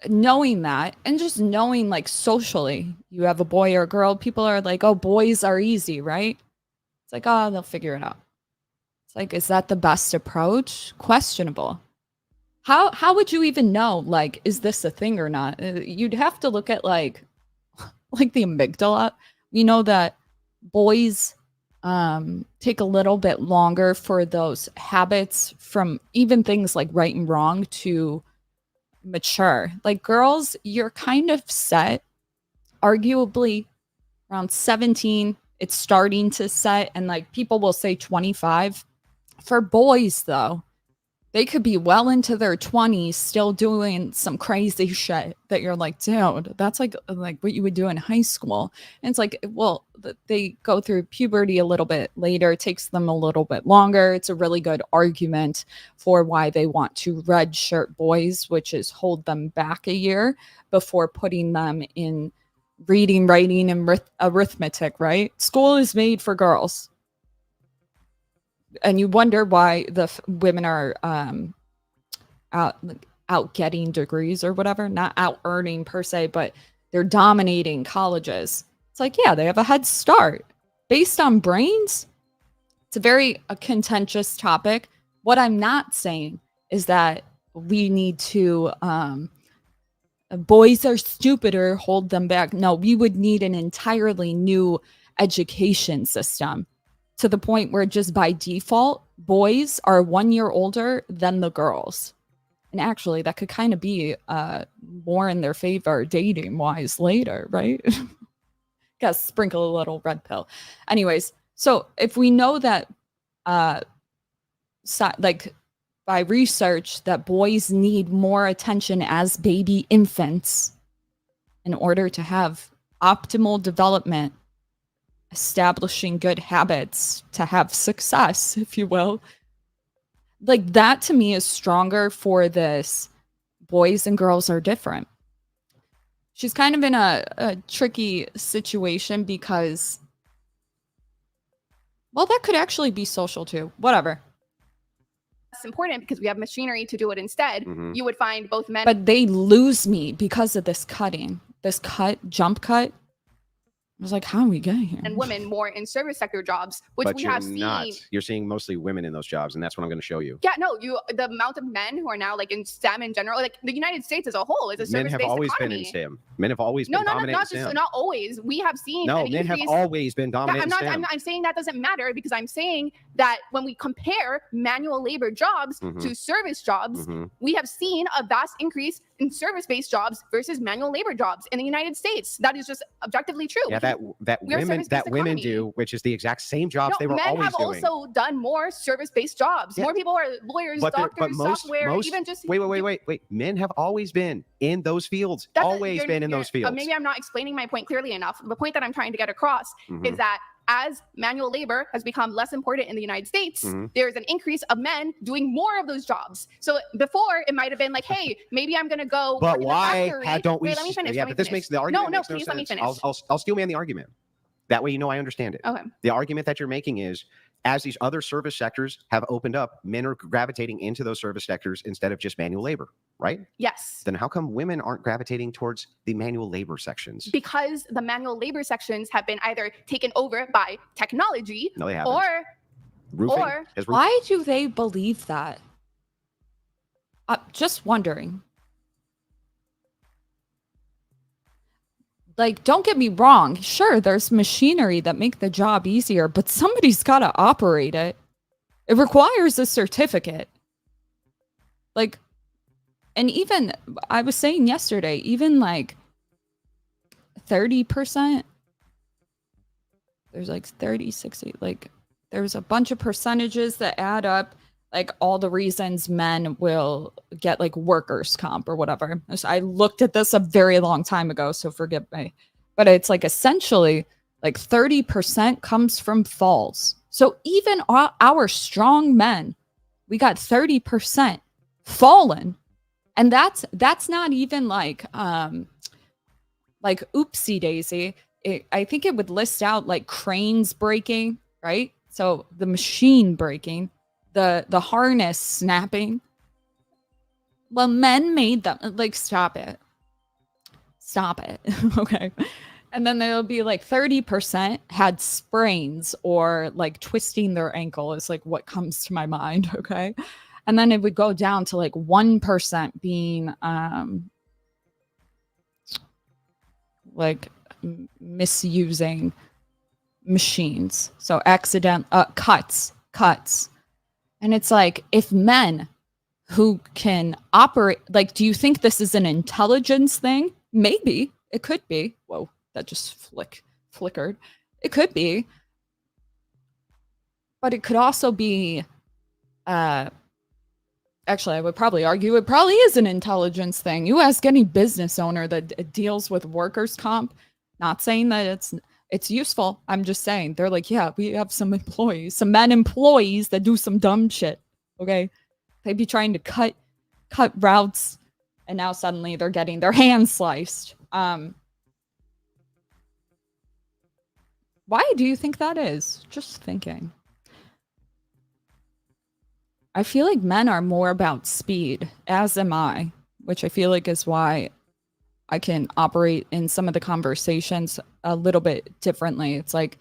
knowing that, and just knowing like socially, you have a boy or a girl, people are like, oh, boys are easy, right? It's like, oh, they'll figure it out. It's like, is that the best approach? Questionable. How would you even know, like, is this a thing or not? You'd have to look at like the amygdala. We know that boys take a little bit longer for those habits from even things like right and wrong to mature. Like girls, you're kind of set, arguably around 17, it's starting to set, and like people will say 25. For boys though, They could be well into their 20s still doing some crazy shit that you're like, dude, that's like what you would do in high school. And it's like, well, they go through puberty a little bit later. It takes them a little bit longer. It's a really good argument for why they want to redshirt boys, which is hold them back a year before putting them in reading, writing, and arithmetic, right? School is made for girls. And you wonder why the women are out getting degrees or whatever, not out earning per se, but they're dominating colleges. It's like, yeah, they have a head start based on brains. It's a very contentious topic. What I'm not saying is that we need to boys are stupider, hold them back. No, we would need an entirely new education system, to the point where just by default, boys are 1 year older than the girls. And actually, that could kind of be more in their favor dating wise later, right? Gotta sprinkle a little red pill. Anyways, so if we know that, like by research, that boys need more attention as baby infants in order to have optimal development, establishing good habits to have success, if you will. Like that to me is stronger for this. Boys and girls are different. She's kind of in a tricky situation because, well, that could actually be social too. Whatever. That's important because we have machinery to do it instead. You would find both men. But they lose me because of this cutting, this jump cut. I was like, how are we getting here? And women more in service sector jobs, which But we you're have not. seen. You're seeing mostly women in those jobs, and that's what I'm going to show you. Yeah, no, the amount of men who are now like in STEM in general, like the United States as a whole is a Men have service-based always economy. been in STEM. Men have always been dominant not in STEM. just not always. We have seen No, an men have increase. always been dominant in STEM. I'm saying that doesn't matter because I'm saying that when we compare manual labor jobs to service jobs, we have seen a vast increase in service-based jobs versus manual labor jobs in the United States. That is just objectively true. Yeah, that women do, which is the exact same jobs they were always doing. Men have also done more service-based jobs. Yeah. More people are lawyers, doctors, software, even just wait. Men have always been in those fields. Always been in those fields. Maybe I'm not explaining my point clearly enough. The point that I'm trying to get across is that as manual labor has become less important in the United States, there's an increase of men doing more of those jobs. So before it might have been like, hey, maybe I'm going to go. But why don't we? Wait, let me finish. Yeah, but this makes the argument. No, makes please no let me sense. finish. I'll steel man the argument. That way, you know I understand it. Okay. The argument that you're making is, as these other service sectors have opened up, men are gravitating into those service sectors instead of just manual labor, right? Yes. Then how come women aren't gravitating towards the manual labor sections? Because the manual labor sections have been either taken over by technology, No, they haven't. or why do they believe that? Just wondering. Like, don't get me wrong. Sure, there's machinery that make the job easier, but somebody's got to operate it. It requires a certificate. Like, and even, I was saying yesterday, even like 30%, there's like 30, 60, like there's a bunch of percentages that add up. Like all the reasons men will get like workers' comp or whatever. I looked at this a very long time ago, so forgive me. But it's like essentially like 30% comes from falls. So even our strong men, we got 30% fallen. And that's not even like oopsie daisy. I think it would list out like cranes breaking, right? So the machine breaking. The harness snapping. Well, men made them. Like, stop it. Okay. And then there'll be like 30% had sprains or like twisting their ankle is like what comes to my mind. Okay. And then it would go down to like 1% being like misusing machines. So cuts. And it's like, if men who can operate, like, do you think this is an intelligence thing? Maybe. It could be. Whoa, that just flickered. It could be. But it could also be actually, I would probably argue it probably is an intelligence thing. You ask any business owner that deals with workers' comp, not saying that it's useful. I'm just saying they're like, yeah, we have some employees, some men employees that do some dumb shit. Okay, they'd be trying to cut routes, and now suddenly they're getting their hands sliced. Why do you think that is? Just thinking. I feel like men are more about speed, as am I, which I feel like is why I can operate in some of the conversations a little bit differently. It's like,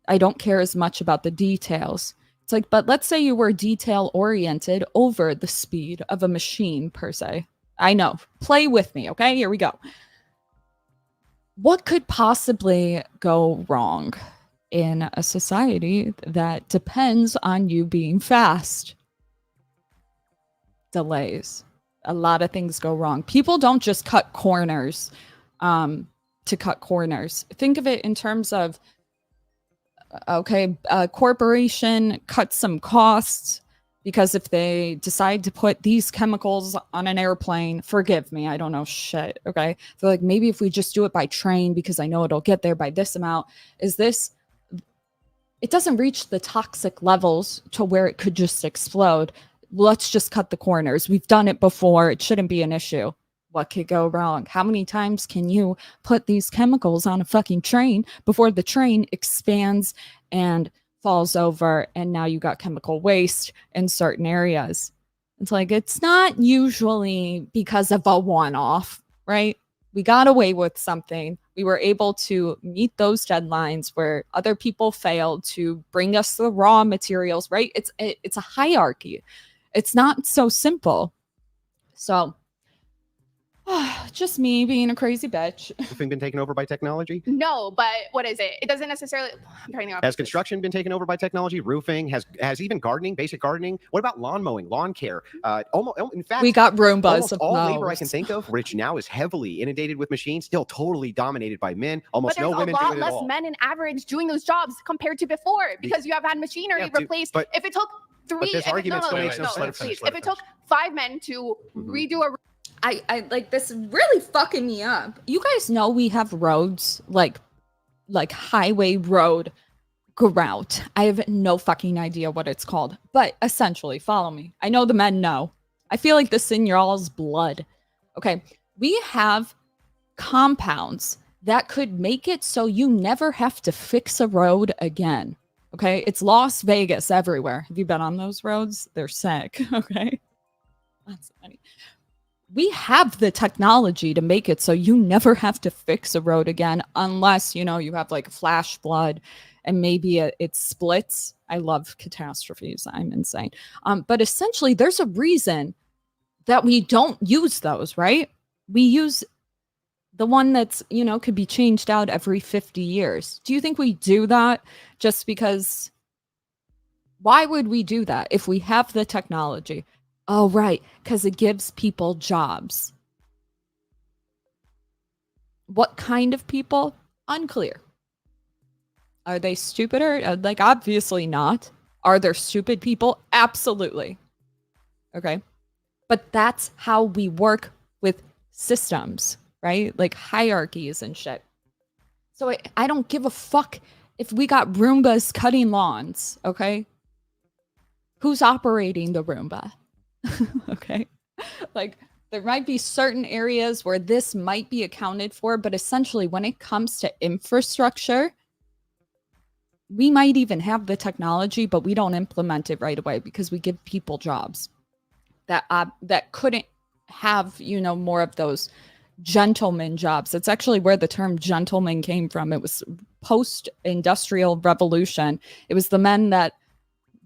I don't care as much about the details. It's like, but let's say you were detail oriented over the speed of a machine per se. I know. Play with me, okay? Here we go. What could possibly go wrong in a society that depends on you being fast? Delays. A lot of things go wrong. People don't just cut corners to cut corners. Think of it in terms of, okay, a corporation cuts some costs because if they decide to put these chemicals on an airplane, forgive me, I don't know shit, okay? They're like, maybe if we just do it by train because I know it'll get there by this amount. It doesn't reach the toxic levels to where it could just explode. Let's just cut the corners. We've done it before. It shouldn't be an issue. What could go wrong? How many times can you put these chemicals on a fucking train before the train expands and falls over and now you got chemical waste in certain areas? It's like, it's not usually because of a one-off, right? We got away with something. We were able to meet those deadlines where other people failed to bring us the raw materials, right? It's a hierarchy. It's not so simple. So, just me being a crazy bitch. Roofing been taken over by technology? No, but what is it? It doesn't necessarily. I'm trying to think. Has construction been taken over by technology? Roofing has even gardening, basic gardening. What about lawn mowing, lawn care? In fact, we got Roombas. Almost all labor I can think of, which now is heavily inundated with machines, still totally dominated by men. Almost no women do it at all. But there's a lot less men in average doing those jobs compared to before because you have had machinery replaced. But if it took three, this argument still makes no sense. Please, if it took 5 men to redo a I like this is really fucking me up. You guys know we have roads like highway road grout. I have no fucking idea what it's called, but essentially, follow me. I know the men know. I feel like this in y'all's blood. Okay, we have compounds that could make it so you never have to fix a road again. Okay, it's Las Vegas everywhere. Have you been on those roads? They're sick. Okay, that's funny. We have the technology to make it so you never have to fix a road again unless, you have like a flash flood and maybe it splits. I love catastrophes. I'm insane. But essentially, there's a reason that we don't use those, right? We use the one that's, could be changed out every 50 years. Do you think we do that just because? Why would we do that if we have the technology? Oh, right, because it gives people jobs. What kind of people? Unclear. Are they stupider? Obviously not. Are there stupid people? Absolutely. Okay. But that's how we work with systems, right? Like hierarchies and shit. So I don't give a fuck if we got Roombas cutting lawns, okay? Who's operating the Roomba? Okay. There might be certain areas where this might be accounted for, but essentially when it comes to infrastructure, we might even have the technology, but we don't implement it right away because we give people jobs that couldn't have, more of those gentleman jobs. That's actually where the term gentleman came from. It was post-industrial revolution. It was the men that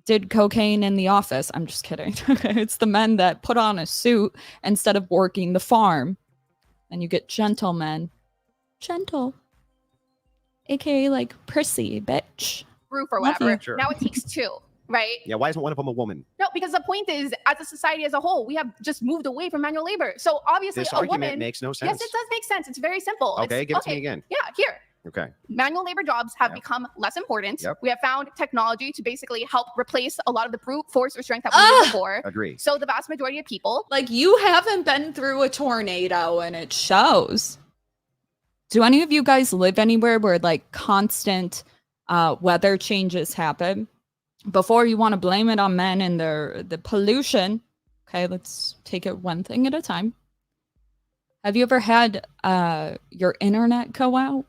did cocaine in the office. I'm just kidding. It's the men that put on a suit instead of working the farm. And you get gentlemen. Gentle. AKA like prissy, bitch. Roof or whatever. Sure. Now it takes 2, right? Yeah, why isn't one of them a woman? No, because the point is, as a society as a whole, we have just moved away from manual labor. So obviously this a argument woman makes no sense. Yes, it does make sense. It's very simple. Okay, give it to me again. Yeah, here. Okay. Manual labor jobs have become less important. Yep. We have found technology to basically help replace a lot of the brute force or strength that we did before. Agree. So the vast majority of people, like, you haven't been through a tornado and it shows. Do any of you guys live anywhere where like constant weather changes happen? Before you want to blame it on men and the pollution, okay, let's take it one thing at a time. Have you ever had your internet go out?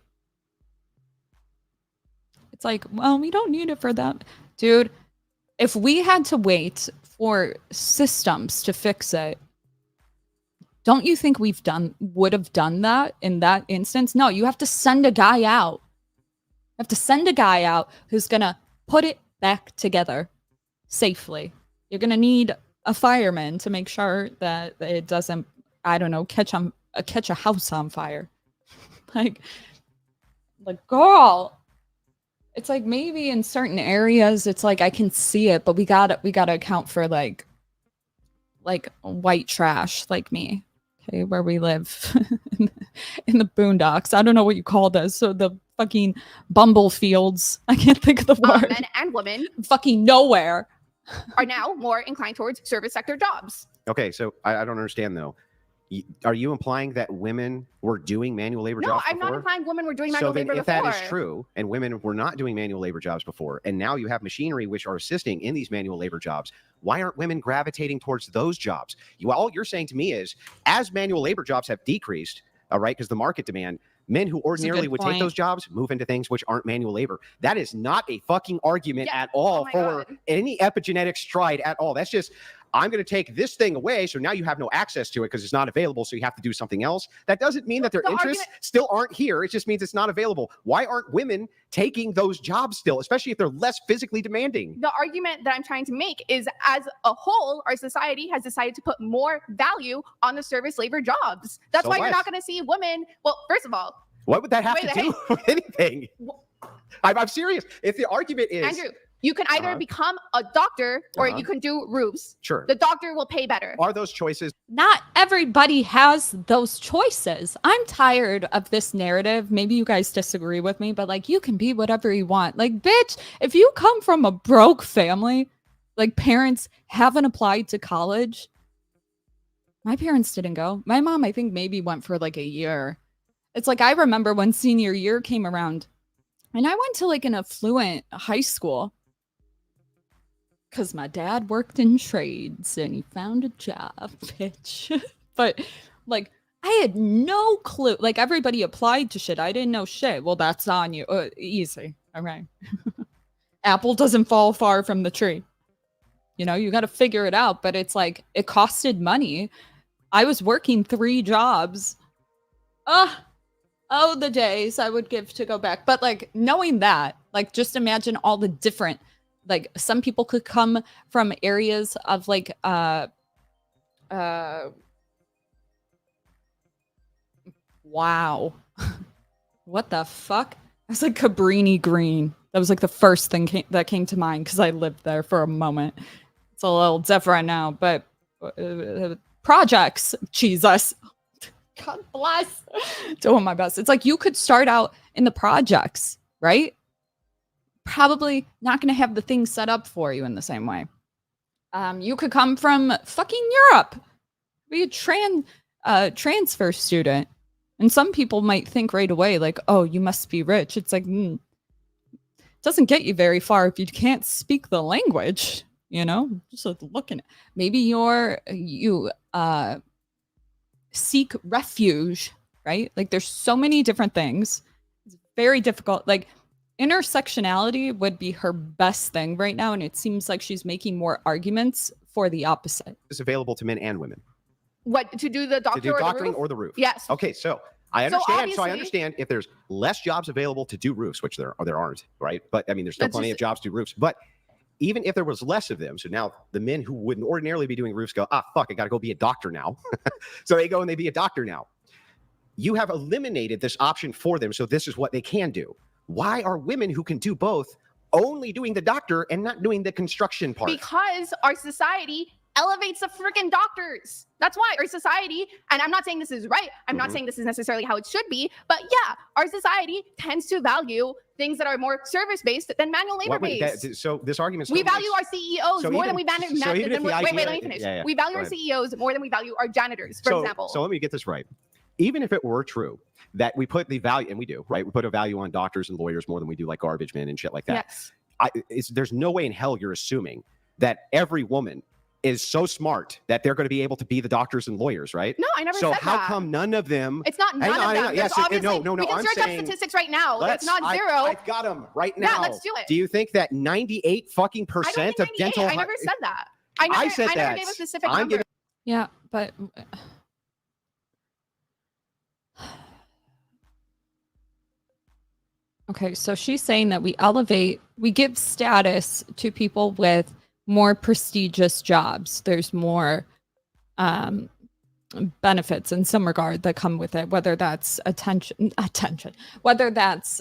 It's like, well, we don't need it for that. Dude, if we had to wait for systems to fix it, don't you think would have done that in that instance? No, you have to send a guy out. You have to send a guy out who's going to put it back together safely. You're going to need a fireman to make sure that it doesn't, I don't know, catch a house on fire. like girl, it's like maybe in certain areas it's like I can see it, but we got to account for like white trash like me. Okay, where we live in the boondocks. I don't know what you call this. So the fucking bumble fields. I can't think of the word. men and women fucking nowhere are now more inclined towards service sector jobs. Okay, so I don't understand though. Are you implying that women were doing manual labor No, jobs I'm before? not implying women were doing manual so then labor if before. that is true, and women were not doing manual labor jobs before, and now you have machinery which are assisting in these manual labor jobs, why aren't women gravitating towards those jobs? All you're saying to me is, as manual labor jobs have decreased, all right, because the market demand, men who ordinarily would take those jobs move into things which aren't manual labor. That is not a fucking argument at all for any epigenetic stride at all. That's just, I'm going to take this thing away, so now you have no access to it because it's not available, so you have to do something else. That doesn't mean that their interests still aren't here. It just means it's not available. Why aren't women taking those jobs still, especially if they're less physically demanding? The argument that I'm trying to make is, as a whole, our society has decided to put more value on the service labor jobs. That's why you're not going to see women. Well, first of all, what would that have to do with anything? I'm serious. If the argument is, Andrew, you can either become a doctor or you can do roofs. Sure. The doctor will pay better. Are those choices? Not everybody has those choices. I'm tired of this narrative. Maybe you guys disagree with me, but like, you can be whatever you want. Like, bitch, if you come from a broke family, like parents haven't applied to college. My parents didn't go. My mom, I think, maybe went for like a year. It's like, I remember when senior year came around and I went to like an affluent high school because my dad worked in trades and he found a job, bitch. But like, I had no clue. Like, everybody applied to shit. I didn't know shit. Well, that's on you. Easy. All right. Apple doesn't fall far from the tree. You know, you got to figure it out. But it's like, it costed money. I was working 3 jobs. Oh, the days I would give to go back. But like, knowing that, like, just imagine all the different, like, some people could come from areas of like wow. What the fuck? I was like Cabrini Green. That was like the first thing that came to mind because I lived there for a moment. It's a little different now, but projects, Jesus. God bless. Doing my best. It's like, you could start out in the projects, right? Probably not going to have the things set up for you in the same way. You could come from fucking Europe, be a transfer student. And some people might think right away, like, oh, you must be rich. It's like, it doesn't get you very far if you can't speak the language, you know? Just like looking at, maybe you seek refuge, right? Like, there's so many different things. It's very difficult. Like, intersectionality would be her best thing right now, and it seems like she's making more arguments for the opposite. It's available to men and women. What, to do the doctor, to do doctoring or or the roof? Yes. Okay, so I understand. So I understand if there's less jobs available to do roofs, which there aren't, right? But I mean, there's still plenty of jobs to do roofs. But even if there was less of them, so now the men who wouldn't ordinarily be doing roofs go, fuck, I got to go be a doctor now. So they go and they be a doctor now. You have eliminated this option for them, so this is what they can do. Why are women who can do both only doing the doctor and not doing the construction part? Because our society elevates the freaking doctors. That's why our society, and I'm not saying this is right, I'm not saying this is necessarily how it should be, but yeah, our society tends to value things that are more service-based than manual labor-based. So this argument, we value our CEOs more than we value. Wait, let me finish. Yeah, we value our CEOs more than we value our janitors, for example. So let me get this right. Even if it were true that we put the value, and we do, right? We put a value on doctors and lawyers more than we do like garbage men and shit like that. Yes. There's no way in hell you're assuming that every woman is so smart that they're going to be able to be the doctors and lawyers, right? No, I never said that. So how come none of them? It's not none of them. Yes, no. We can search up statistics right now. It's not zero. I've got them right now. Yeah, let's do it. Do you think that 98% of dental? I never said that. I never gave a specific number. Yeah, but okay, so she's saying that we give status to people with more prestigious jobs. There's more benefits in some regard that come with it, whether that's attention, whether that's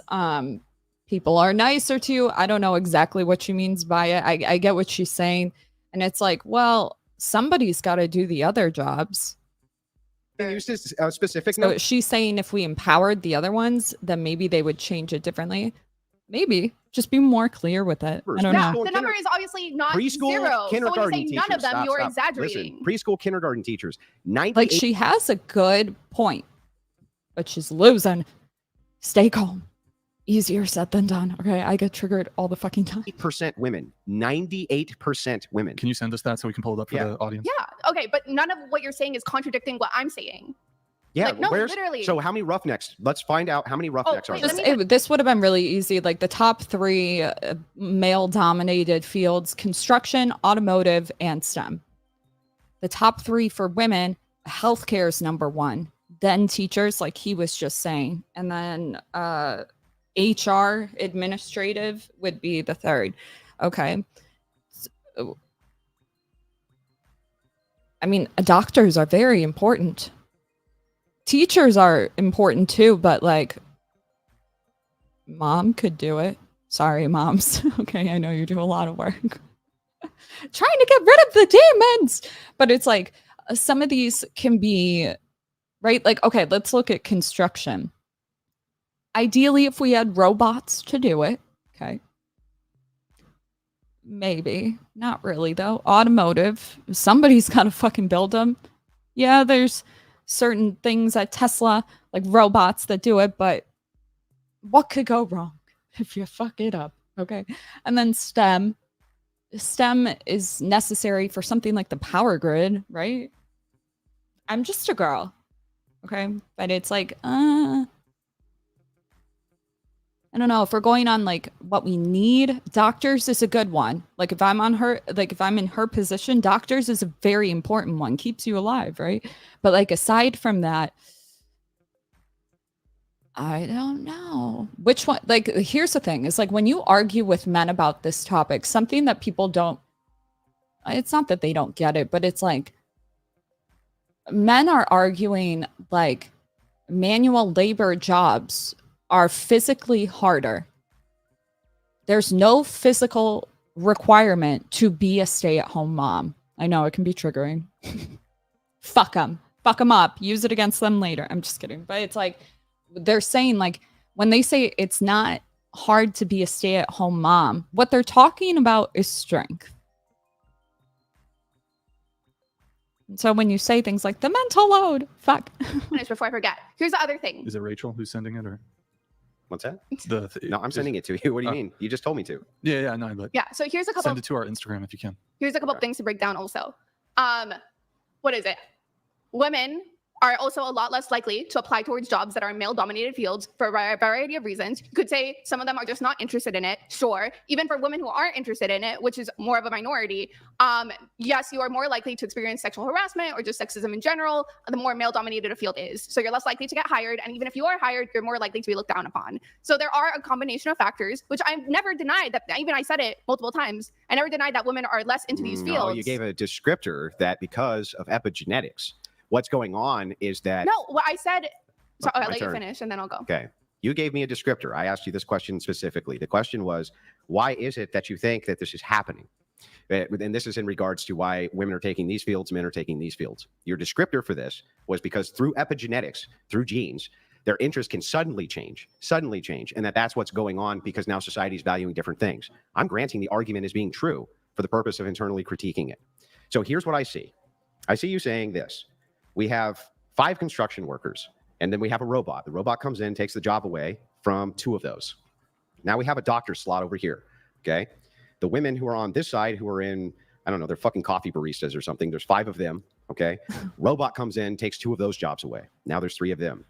people are nicer to you. I don't know exactly what she means by it. I get what she's saying. And it's like, well, somebody's got to do the other jobs. Use this specific So note. she's saying if we empowered the other ones, then maybe they would change it differently. Maybe just be more clear with it. I don't know. The number is obviously not Preschool, zero. kindergarten So when you say teachers. none of them, Stop, you're stop. exaggerating. Listen, preschool, kindergarten teachers. 98. Like she has a good point, but she's losing. Stay calm. Easier said than done. Okay, I get triggered all the fucking time. 98% women. 98% women. Can you send us that so we can pull it up for the audience? Yeah. Okay, but none of what you're saying is contradicting what I'm saying. Yeah, Like, no, literally. So how many roughnecks? Let's find out how many roughnecks are wait, there. This would have been really easy. Like the top 3 male-dominated fields: construction, automotive, and STEM. The top 3 for women: healthcare is number 1. Then teachers, like he was just saying, and then HR, administrative, would be the 3rd. Okay. So, I mean, doctors are very important. Teachers are important too, but like mom could do it. Sorry, moms. Okay, I know you do a lot of work. Trying to get rid of the demons. But it's like some of these can be, right? Like, okay, let's look at construction. Ideally, if we had robots to do it, okay. Maybe. Not really, though. Automotive. Somebody's got to fucking build them. Yeah, there's certain things at Tesla, like robots that do it, but what could go wrong if you fuck it up? Okay. And then STEM. STEM is necessary for something like the power grid, right? I'm just a girl. Okay. But it's like, I don't know if we're going on like what we need. Doctors is a good one. Like if I'm in her position, doctors is a very important one. Keeps you alive, right? But like aside from that, I don't know which one. Like here's the thing: is like when you argue with men about this topic, something that people don't. It's not that they don't get it, but it's like men are arguing like manual labor jobs are physically harder. There's no physical requirement to be a stay-at-home mom. I know it can be triggering. Fuck them up. Use it against them later. I'm just kidding. But it's like they're saying like when they say it's not hard to be a stay-at-home mom, what they're talking about is strength. So when you say things like the mental load, fuck. Finish before I forget. Here's the other thing. Is it Rachel who's sending it, or what's that? No, I'm sending it to you. What do you mean? You just told me to. Yeah, no, but yeah. So here's a couple. Send it to our Instagram if you can. Here's a couple things to break down. Also, what is it? Women are also a lot less likely to apply towards jobs that are in male-dominated fields for a variety of reasons. You could say some of them are just not interested in it. Sure. Even for women who aren't interested in it, which is more of a minority, yes, you are more likely to experience sexual harassment or just sexism in general, the more male-dominated a field is. So you're less likely to get hired. And even if you are hired, you're more likely to be looked down upon. So there are a combination of factors, which I've never denied that, even I said it multiple times, I never denied that women are less into these fields. No, you gave a descriptor that because of epigenetics, what's going on is that... No, what I said... So I'll let turn. you finish and then I'll go. Okay. You gave me a descriptor. I asked you this question specifically. The question was, why is it that you think that this is happening? And this is in regards to why women are taking these fields, men are taking these fields. Your descriptor for this was because through epigenetics, through genes, their interest can suddenly change, and that's what's going on because now society is valuing different things. I'm granting the argument as being true for the purpose of internally critiquing it. So here's what I see. I see you saying this. We have 5 construction workers, and then we have a robot. The robot comes in, takes the job away from 2 of those. Now we have a doctor slot over here, okay? The women who are on this side who are in, I don't know, they're fucking coffee baristas or something. There's 5 of them, okay? Robot comes in, takes 2 of those jobs away. Now there's 3 of them.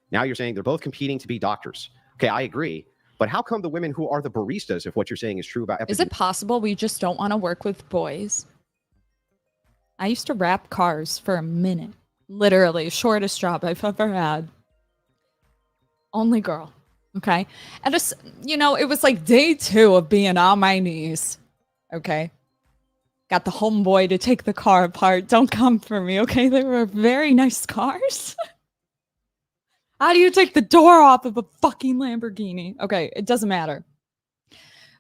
Now you're saying they're both competing to be doctors. Okay, I agree. But how come the women who are the baristas, if what you're saying is true about... Is it possible we just don't want to work with boys? I used to wrap cars for a minute. Literally, shortest job I've ever had. Only girl. Okay? And just, it was like day 2 of being on my knees. Okay? Got the homeboy to take the car apart. Don't come for me, okay? They were very nice cars. How do you take the door off of a fucking Lamborghini? Okay, it doesn't matter.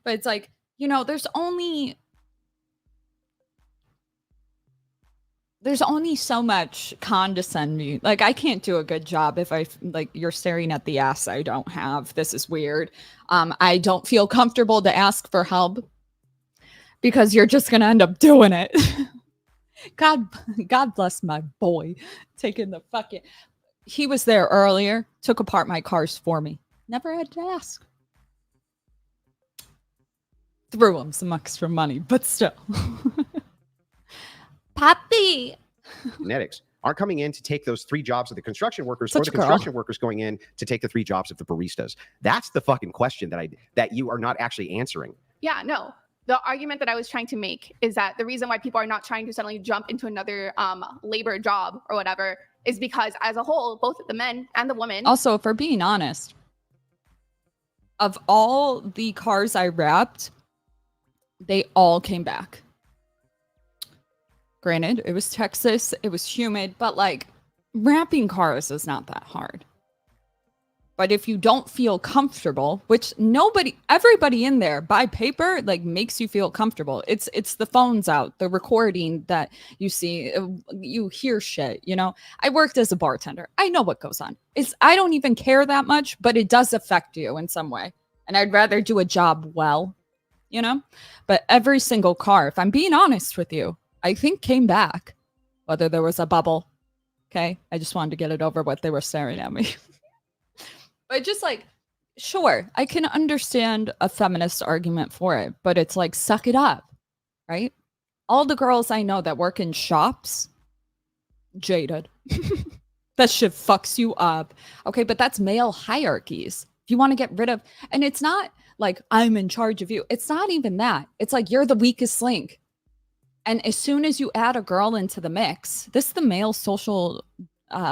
But it's like, there's only so much condescending. Like, I can't do a good job if you're staring at the ass I don't have. This is weird. I don't feel comfortable to ask for help because you're just going to end up doing it. God bless my boy taking the fucking... He was there earlier, took apart my cars for me. Never had to ask. Threw him some extra money, but still. Papi! Genetics aren't coming in to take those 3 jobs of the construction workers, Such or the construction workers going in to take the 3 jobs of the baristas. That's the fucking question that you are not actually answering. Yeah, no. The argument that I was trying to make is that the reason why people are not trying to suddenly jump into another labor job or whatever is because as a whole, both the men and the women... Also, if we're being honest, of all the cars I wrapped, they all came back. Granted, it was Texas, it was humid, but wrapping cars is not that hard. But if you don't feel comfortable, which everybody in there by paper, makes you feel comfortable. It's the phones out, the recording that you see, you hear shit, I worked as a bartender. I know what goes on. I don't even care that much, but it does affect you in some way. And I'd rather do a job well, But every single car, if I'm being honest with you, I think came back, whether there was a bubble. Okay. I just wanted to get it over what they were staring at me. But just sure, I can understand a feminist argument for it, but it's suck it up, right? All the girls I know that work in shops, jaded. That shit fucks you up. Okay, but that's male hierarchies. If you want to get rid of, and it's not I'm in charge of you. It's not even that. It's you're the weakest link. And as soon as you add a girl into the mix, this is the male social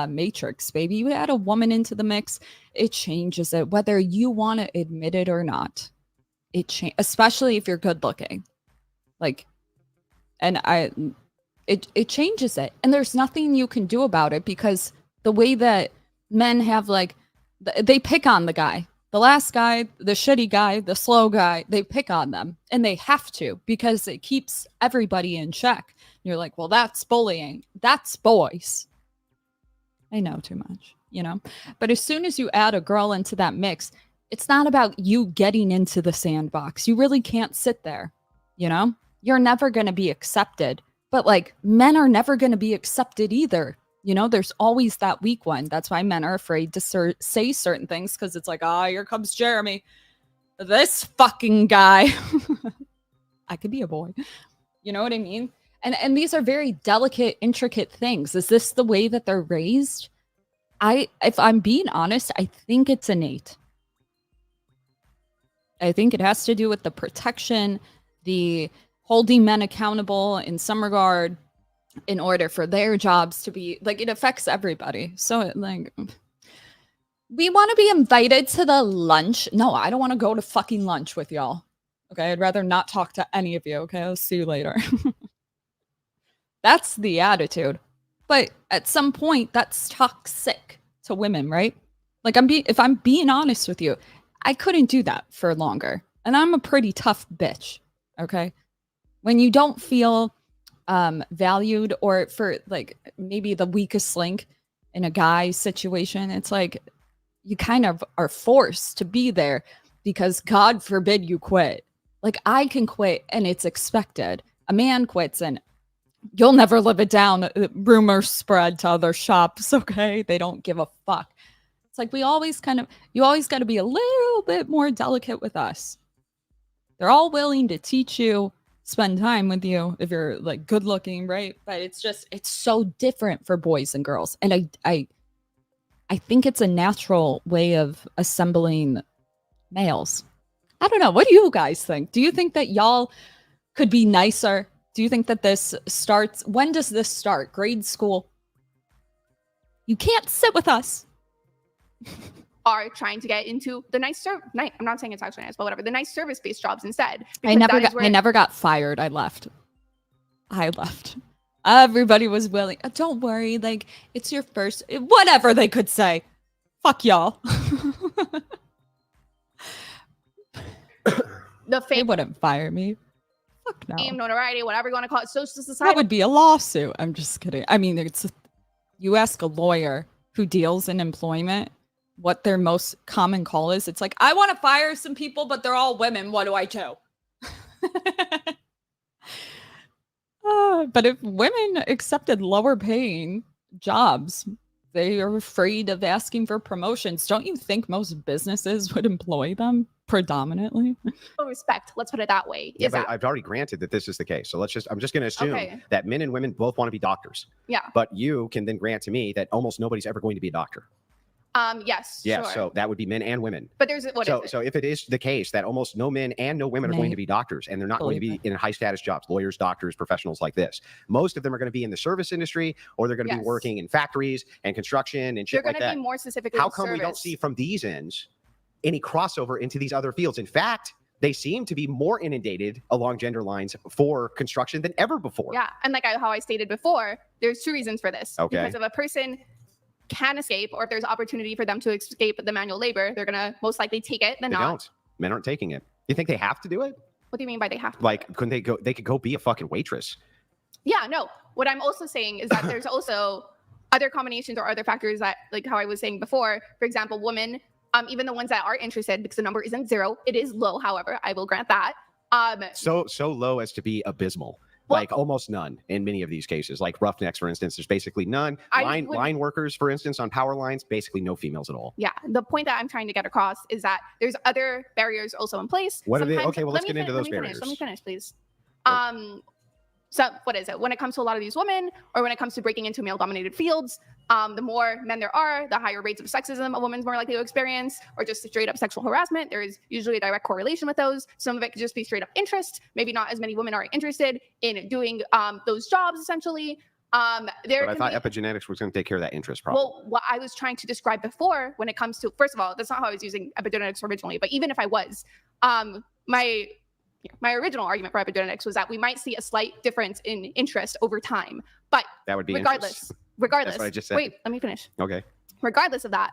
matrix, baby. You add a woman into the mix, it changes it, whether you want to admit it or not. Especially if you're good looking. It changes it. And there's nothing you can do about it because the way that men have they pick on the guy. The last guy, the shitty guy, the slow guy, they pick on them. And they have to because it keeps everybody in check. You're well, that's bullying. That's boys. I know too much, But as soon as you add a girl into that mix, it's not about you getting into the sandbox. You really can't sit there, You're never going to be accepted. But men are never going to be accepted either. There's always that weak one. That's why men are afraid to say certain things because it's here comes Jeremy. This fucking guy. I could be a boy. You know what I mean? And these are very delicate, intricate things. Is this the way that they're raised? If I'm being honest, I think it's innate. I think it has to do with the protection, the holding men accountable in some regard in order for their jobs to be it affects everybody. So we want to be invited to the lunch. No, I don't want to go to fucking lunch with y'all. Okay. I'd rather not talk to any of you. Okay. I'll see you later. That's the attitude. But at some point, that's toxic to women, right? If I'm being honest with you, I couldn't do that for longer. And I'm a pretty tough bitch, okay? when you don't feel valued, or for like maybe the weakest link in a guy situation, it's like you kind of are forced to be there because God forbid you quit. Like I can quit and it's expected. A man quits and you'll never live it down. Rumors spread to other shops, okay? They don't give a fuck. It's like you always got to be a little bit more delicate with us. They're all willing to teach you, spend time with you if you're like good looking, right? But it's so different for boys and girls. And I think it's a natural way of assembling males. I don't know. What do you guys think? Do you think that y'all could be nicer? Do you think that this starts? When does this start? Grade school? You can't sit with us. Are trying to get into the I'm not saying it's actually nice, but whatever. The nice service-based jobs instead. I never got fired. I left. Everybody was willing. Don't worry. Like, it's your first, whatever they could say. Fuck y'all. They wouldn't fire me. Fuck no. Fame, notoriety, whatever you want to call it. Social society. That would be a lawsuit. I'm just kidding. I mean, you ask a lawyer who deals in employment what their most common call is. It's like, I want to fire some people, but they're all women. What do I do? But if women accepted lower paying jobs, they are afraid of asking for promotions. Don't you think most businesses would employ them predominantly? Respect. Let's put it that way. Yeah, but I've already granted that this is the case. So I'm just going to assume that men and women both want to be doctors. Yeah. But you can then grant to me that almost nobody's ever going to be a doctor. Yes. Yeah. Sure. So that would be men and women. But so if it is the case that almost no men and no women are going to be doctors, and they're not going to be in high status jobs, lawyers, doctors, professionals like this, most of them are going to be in the service industry, or they're going to be working in factories and construction and shit like that. They're going to be more specifically. How come we don't see from these ends any crossover into these other fields? In fact, they seem to be more inundated along gender lines for construction than ever before. Yeah. And like how I stated before, there's two reasons for this. Okay. Because if a person can escape, or if there's opportunity for them to escape the manual labor, they're going to most likely take it than not. They don't. Men aren't taking it. You think they have to do it? What do you mean by they have to? Like, couldn't they go? They could go be a fucking waitress. Yeah, no. What I'm also saying is that there's also other combinations or other factors that, like how I was saying before, for example, women, even the ones that are interested, because the number isn't zero, it is low, however, I will grant that. So low as to be abysmal. Well, like almost none in many of these cases. Like roughnecks, for instance, there's basically none. Line workers, for instance, on power lines, basically no females at all. Yeah. The point that I'm trying to get across is that there's other barriers also in place. What are they? Okay, well, let's get into those barriers. Let me finish, please. So what is it? When it comes to a lot of these women, or when it comes to breaking into male-dominated fields, the more men there are, the higher rates of sexism a woman's more likely to experience, or just straight up sexual harassment. There is usually a direct correlation with those. Some of it could just be straight up interest. Maybe not as many women are interested in doing those jobs, essentially. But I thought epigenetics was going to take care of that interest problem. Well, what I was trying to describe before, when it comes to, first of all, that's not how I was using epigenetics originally, but even if I was, my original argument for epigenetics was that we might see a slight difference in interest over time. But that would be regardless. That's what I just said. Wait, let me finish. Okay. Regardless of that,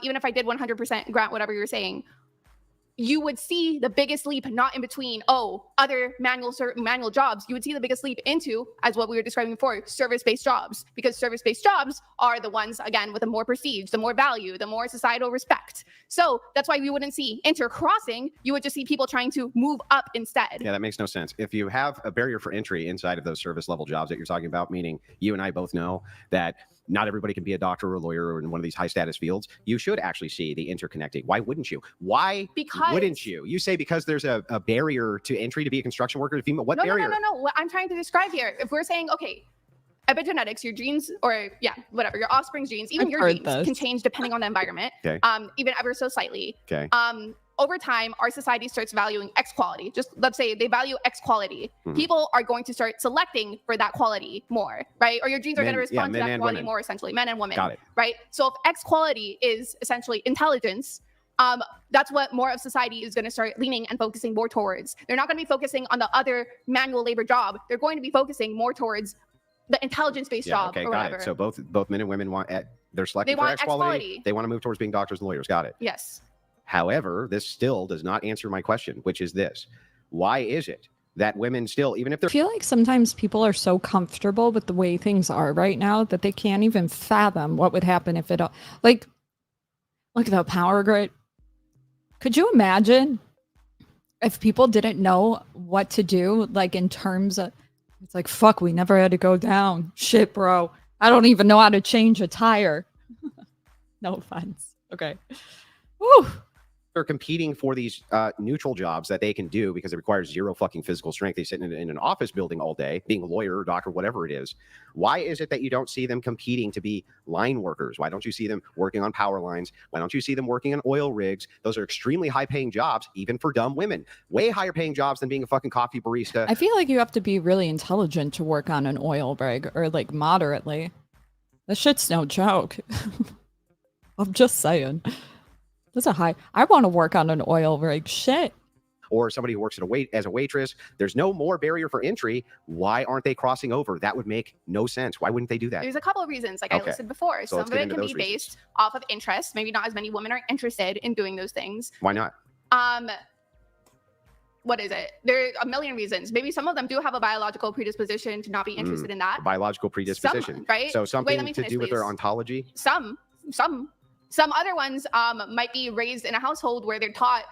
even if I did 100% grant whatever you're saying, you would see the biggest leap not in between, other manual jobs. You would see the biggest leap into, as what we were describing before, service-based jobs. Because service-based jobs are the ones, again, with the more prestige, the more value, the more societal respect. So that's why we wouldn't see intercrossing. You would just see people trying to move up instead. Yeah, that makes no sense. If you have a barrier for entry inside of those service-level jobs that you're talking about, meaning you and I both know that not everybody can be a doctor or a lawyer or in one of these high status fields, you should actually see the interconnecting. Why wouldn't you? Wouldn't you? You say because there's a barrier to entry to be a construction worker, female. What barrier? No. What I'm trying to describe here, if we're saying, okay, epigenetics, your genes, or whatever, your offspring's genes, even your genes can change depending on the environment, even ever so slightly. Okay. Over time, our society starts valuing X quality. Just let's say they value X quality. People are going to start selecting for that quality more, right? Or your genes are going to respond to that quality more, essentially, men and women. Got it. Right? So if X quality is essentially intelligence, that's what more of society is going to start leaning and focusing more towards. They're not going to be focusing on the other manual labor job. They're going to be focusing more towards the intelligence-based job or whatever. Got it. So both men and women they're selecting for X quality. They want to move towards being doctors and lawyers. Got it. Yes. However, this still does not answer my question, which is this. Why is it that women still, even if they're I feel like sometimes people are so comfortable with the way things are right now that they can't even fathom what would happen if it, like, look at the power grid. Could you imagine if people didn't know what to do, like in terms of, it's like, fuck, we never had to go down. Shit, bro. I don't even know how to change a tire. No offense. Okay. Woo. they're competing for these neutral jobs that they can do because it requires zero fucking physical strength. They sit in an office building all day, being a lawyer or doctor, whatever it is. Why is it that you don't see them competing to be line workers? Why don't you see them working on power lines? Why don't you see them working on oil rigs? Those are extremely high paying jobs, even for dumb women. Way higher paying jobs than being a fucking coffee barista. I feel like you have to be really intelligent to work on an oil rig, or like moderately. That shit's no joke. I'm just saying. That's a high. I want to work on an oil rig. Shit. Or somebody who works as a waitress. There's no more barrier for entry. Why aren't they crossing over? That would make no sense. Why wouldn't they do that? There's a couple of reasons, like I listed before. So some of it can be based off of interest. Maybe not as many women are interested in doing those things. Why not? What is it? There are a million reasons. Maybe some of them do have a biological predisposition to not be interested in that. Biological predisposition. Some, right? So something Wait, to do with their ontology? Some other ones might be raised in a household where they're taught,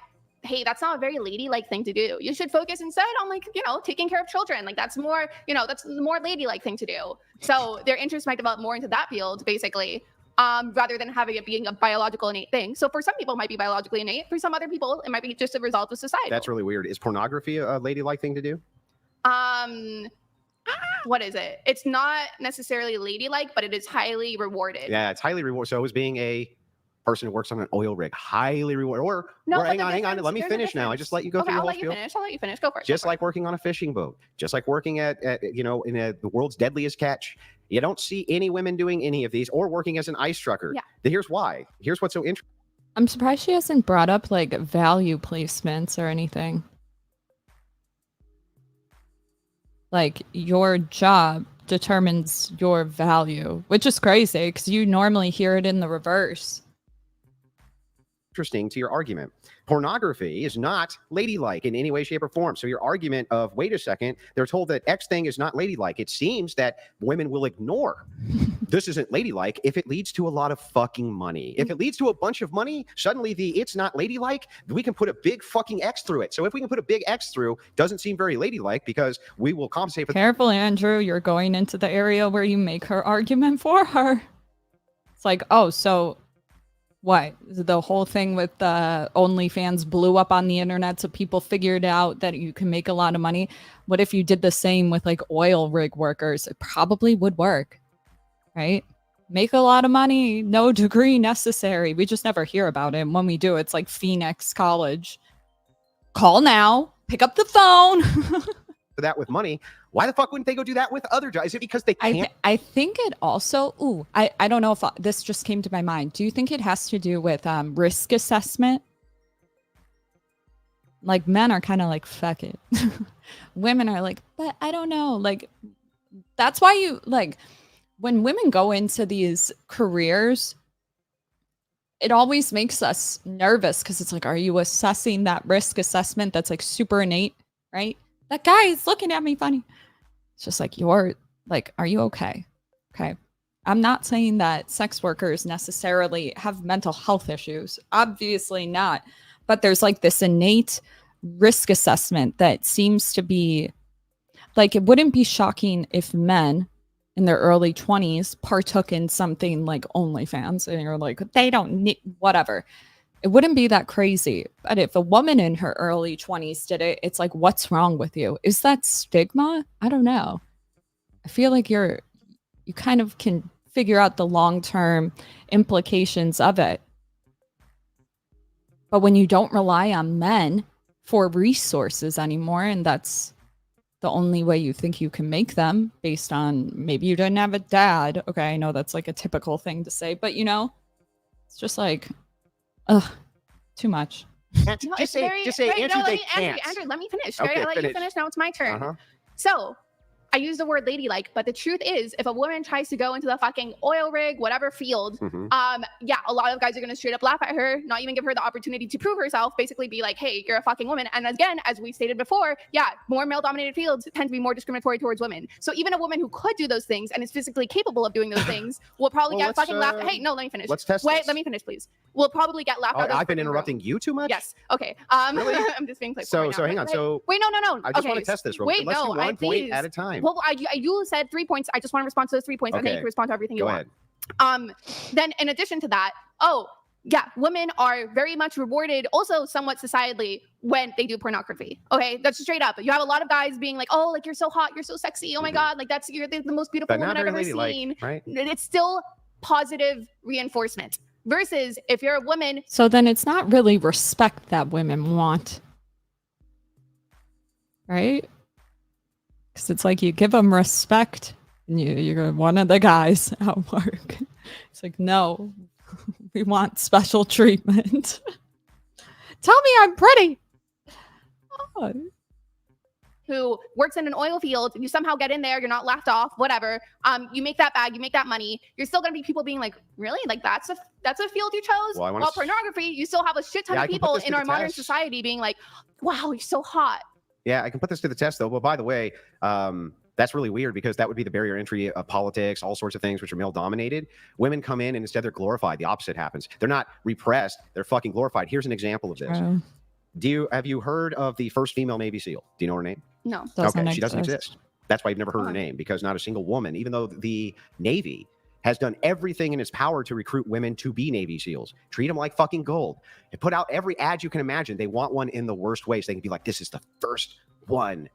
hey, that's not a very ladylike thing to do. You should focus instead on, like, you know, taking care of children. Like, that's more, you know, that's the more ladylike thing to do. So their interest might develop more into that field, basically, rather than having it being a biological innate thing. So for some people, it might be biologically innate. For some other people, it might be just a result of society. That's really weird. Is pornography a ladylike thing to do? What is it? It's not necessarily ladylike, but it is highly rewarded. Yeah, it's highly rewarded. So is being a person who works on an oil rig highly rewarded. Or hang on. Let me finish now. I just let you go through the whole spiel. I'll let you finish. Go for it. Just like working on a fishing boat, just like working at you know, in the world's deadliest catch. You don't see any women doing any of these, or working as an ice trucker. Yeah. Here's why. Here's what's so interesting. I'm surprised she hasn't brought up like value placements or anything. Like, your job determines your value, which is crazy because you normally hear it in the reverse. Interesting to your argument. Pornography is not ladylike in any way, shape, or form. So your argument of, wait a second, they're told that X thing is not ladylike. It seems that women will ignore this isn't ladylike if it leads to a lot of fucking money. If it leads to a bunch of money, suddenly it's not ladylike, we can put a big fucking X through it. So if we can put a big X through, doesn't seem very ladylike because we will compensate for. Careful, Andrew. You're going into the area where you make her argument for her. It's like, oh, so what? The whole thing with OnlyFans blew up on the internet, so people figured out that you can make a lot of money. What if you did the same with like oil rig workers? It probably would work, right? Make a lot of money, no degree necessary. We just never hear about it. And when we do, it's like Phoenix College. Call now, pick up the phone. For that with money, why the fuck wouldn't they go do that with other jobs? Is it because they can't? I think it also, I don't know if this just came to my mind. Do you think it has to do with risk assessment? Like, men are kind of like, fuck it. Women are like, but I don't know. Like, that's why you, like, when women go into these careers, it always makes us nervous because it's like, are you assessing that risk assessment that's like super innate, right? That guy is looking at me funny. It's just like, you're like, are you okay? Okay. I'm not saying that sex workers necessarily have mental health issues. Obviously not. But there's like this innate risk assessment that seems to be like, it wouldn't be shocking if men in their early 20s partook in something like OnlyFans and you're like, they don't need whatever. It wouldn't be that crazy. But if a woman in her early 20s did it, it's like, what's wrong with you? Is that stigma? I don't know. I feel like you kind of can figure out the long-term implications of it. But when you don't rely on men for resources anymore, and that's the only way you think you can make them based on maybe you didn't have a dad. Okay, I know that's like a typical thing to say, but you know, it's just like, ugh, too much. Just say, Andrew, they can't. Andrew, let me finish. Okay, I'll let you finish. Now it's my turn. So I use the word ladylike, but the truth is, if a woman tries to go into the fucking oil rig, whatever field, yeah, a lot of guys are going to straight up laugh at her, not even give her the opportunity to prove herself, basically be like, hey, you're a fucking woman. And again, as we stated before, yeah, more male-dominated fields tend to be more discriminatory towards women. So even a woman who could do those things and is physically capable of doing those things will probably get fucking laughed. Hey, no, let me finish. Let's test Wait, this. let me finish, please. Will probably get laughed at. I've been interrupting you too much? Yes. Okay. Really? I'm just being playful So, right now. so hang on. So wait, no. I just okay. want to test this real Wait, quick. Let's do one point at a time. Well, you said 3 points. I just want to respond to those 3 points, and then you can respond to everything you want. Ahead. Then in addition to that, yeah, women are very much rewarded also somewhat societally when they do pornography. Okay, that's straight up. You have a lot of guys being like, oh, like you're so hot, you're so sexy. Oh my God, like you're the most beautiful woman I've ever seen. Right? It's still positive reinforcement. Versus if you're a woman. So then it's not really respect that women want. Right? Because it's like you give them respect and you're one of the guys at work. It's like, no, we want special treatment. Tell me I'm pretty. Oh. Who works in an oil field, you somehow get in there, you're not laughed off, whatever. You make that bag, you make that money. You're still gonna be people being like, really? Like that's a field you chose? Well, pornography, you still have a shit ton of people in our modern society being like, wow, you're so hot. Yeah, I can put this to the test though. Well, by the way, that's really weird because that would be the barrier entry of politics, all sorts of things which are male dominated. Women come in and instead they're glorified. The opposite happens. They're not repressed, they're fucking glorified. Here's an example of this. Have you heard of the first female Navy SEAL? Do you know her name? No. Okay, she doesn't exist. That's why you've never heard her name, because not a single woman, even though the Navy has done everything in its power to recruit women to be Navy SEALs, treat them like fucking gold, and put out every ad you can imagine. They want one in the worst way so they can be like, this is the first one.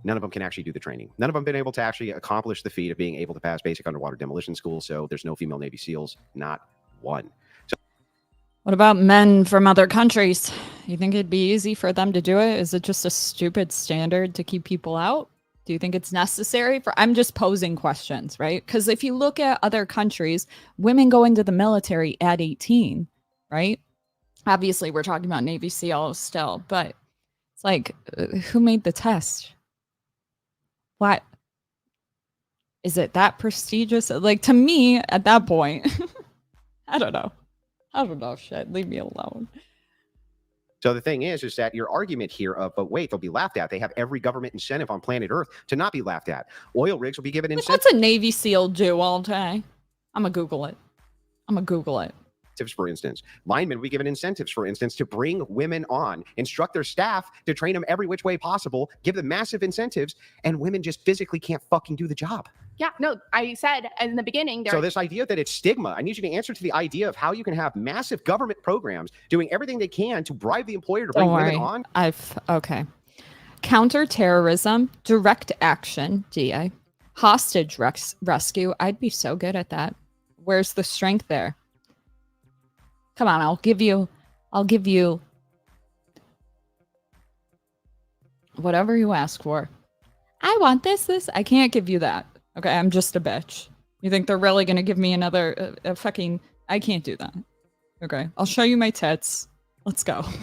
None of them can actually do the training. None of them have been able to actually accomplish the feat of being able to pass basic underwater demolition school. So there's no female Navy SEALs, not one. So what about men from other countries? You think it'd be easy for them to do it? Is it just a stupid standard to keep people out? Do you think it's necessary for? I'm just posing questions, right? Because if you look at other countries, women go into the military at 18, right? Obviously, we're talking about Navy SEALs still, but it's like, who made the test? What? Is it that prestigious? Like, to me, at that point, I don't know. Shit. Leave me alone. So the thing is that your argument here of, but wait, they'll be laughed at. They have every government incentive on planet Earth to not be laughed at. Oil rigs will be given incentives. What's a Navy SEAL do all day? I'm going to Google it. For instance, linemen will be given incentives, for instance, to bring women on, instruct their staff to train them every which way possible, give them massive incentives, and women just physically can't fucking do the job. Yeah, no, I said in the beginning. So this idea that it's stigma, I need you to answer to the idea of how you can have massive government programs doing everything they can to bribe the employer to bring women on. Okay. Counterterrorism, direct action, DA, hostage rescue. I'd be so good at that. Where's the strength there? Come on, I'll give you whatever you ask for. I want this. I can't give you that. Okay, I'm just a bitch. You think they're really going to give me another fucking... I can't do that. Okay, I'll show you my tits. Let's go. Women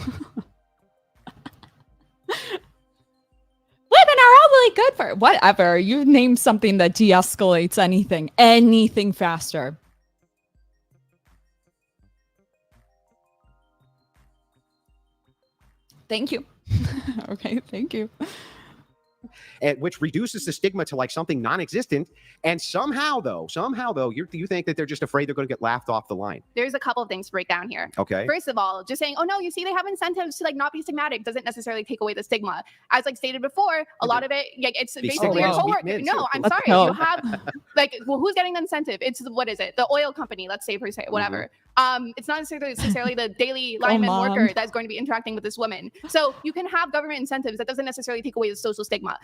are only good for... Whatever. You name something that de-escalates anything faster. Thank you. Okay, thank you. And which reduces the stigma to like something non-existent. And somehow though, you think that they're just afraid they're going to get laughed off the line. There's a couple of things to break down here. Okay. First of all, just saying, oh no, you see, they have incentives to like not be stigmatic doesn't necessarily take away the stigma. As like stated before, a lot of it, like it's basically your coworker. No, I'm sorry. You have like, well, who's getting the incentive? It's what is it? The oil company, let's say per se, whatever. It's not necessarily the daily lineman worker that's going to be interacting with this woman. So you can have government incentives. That doesn't necessarily take away the social stigma.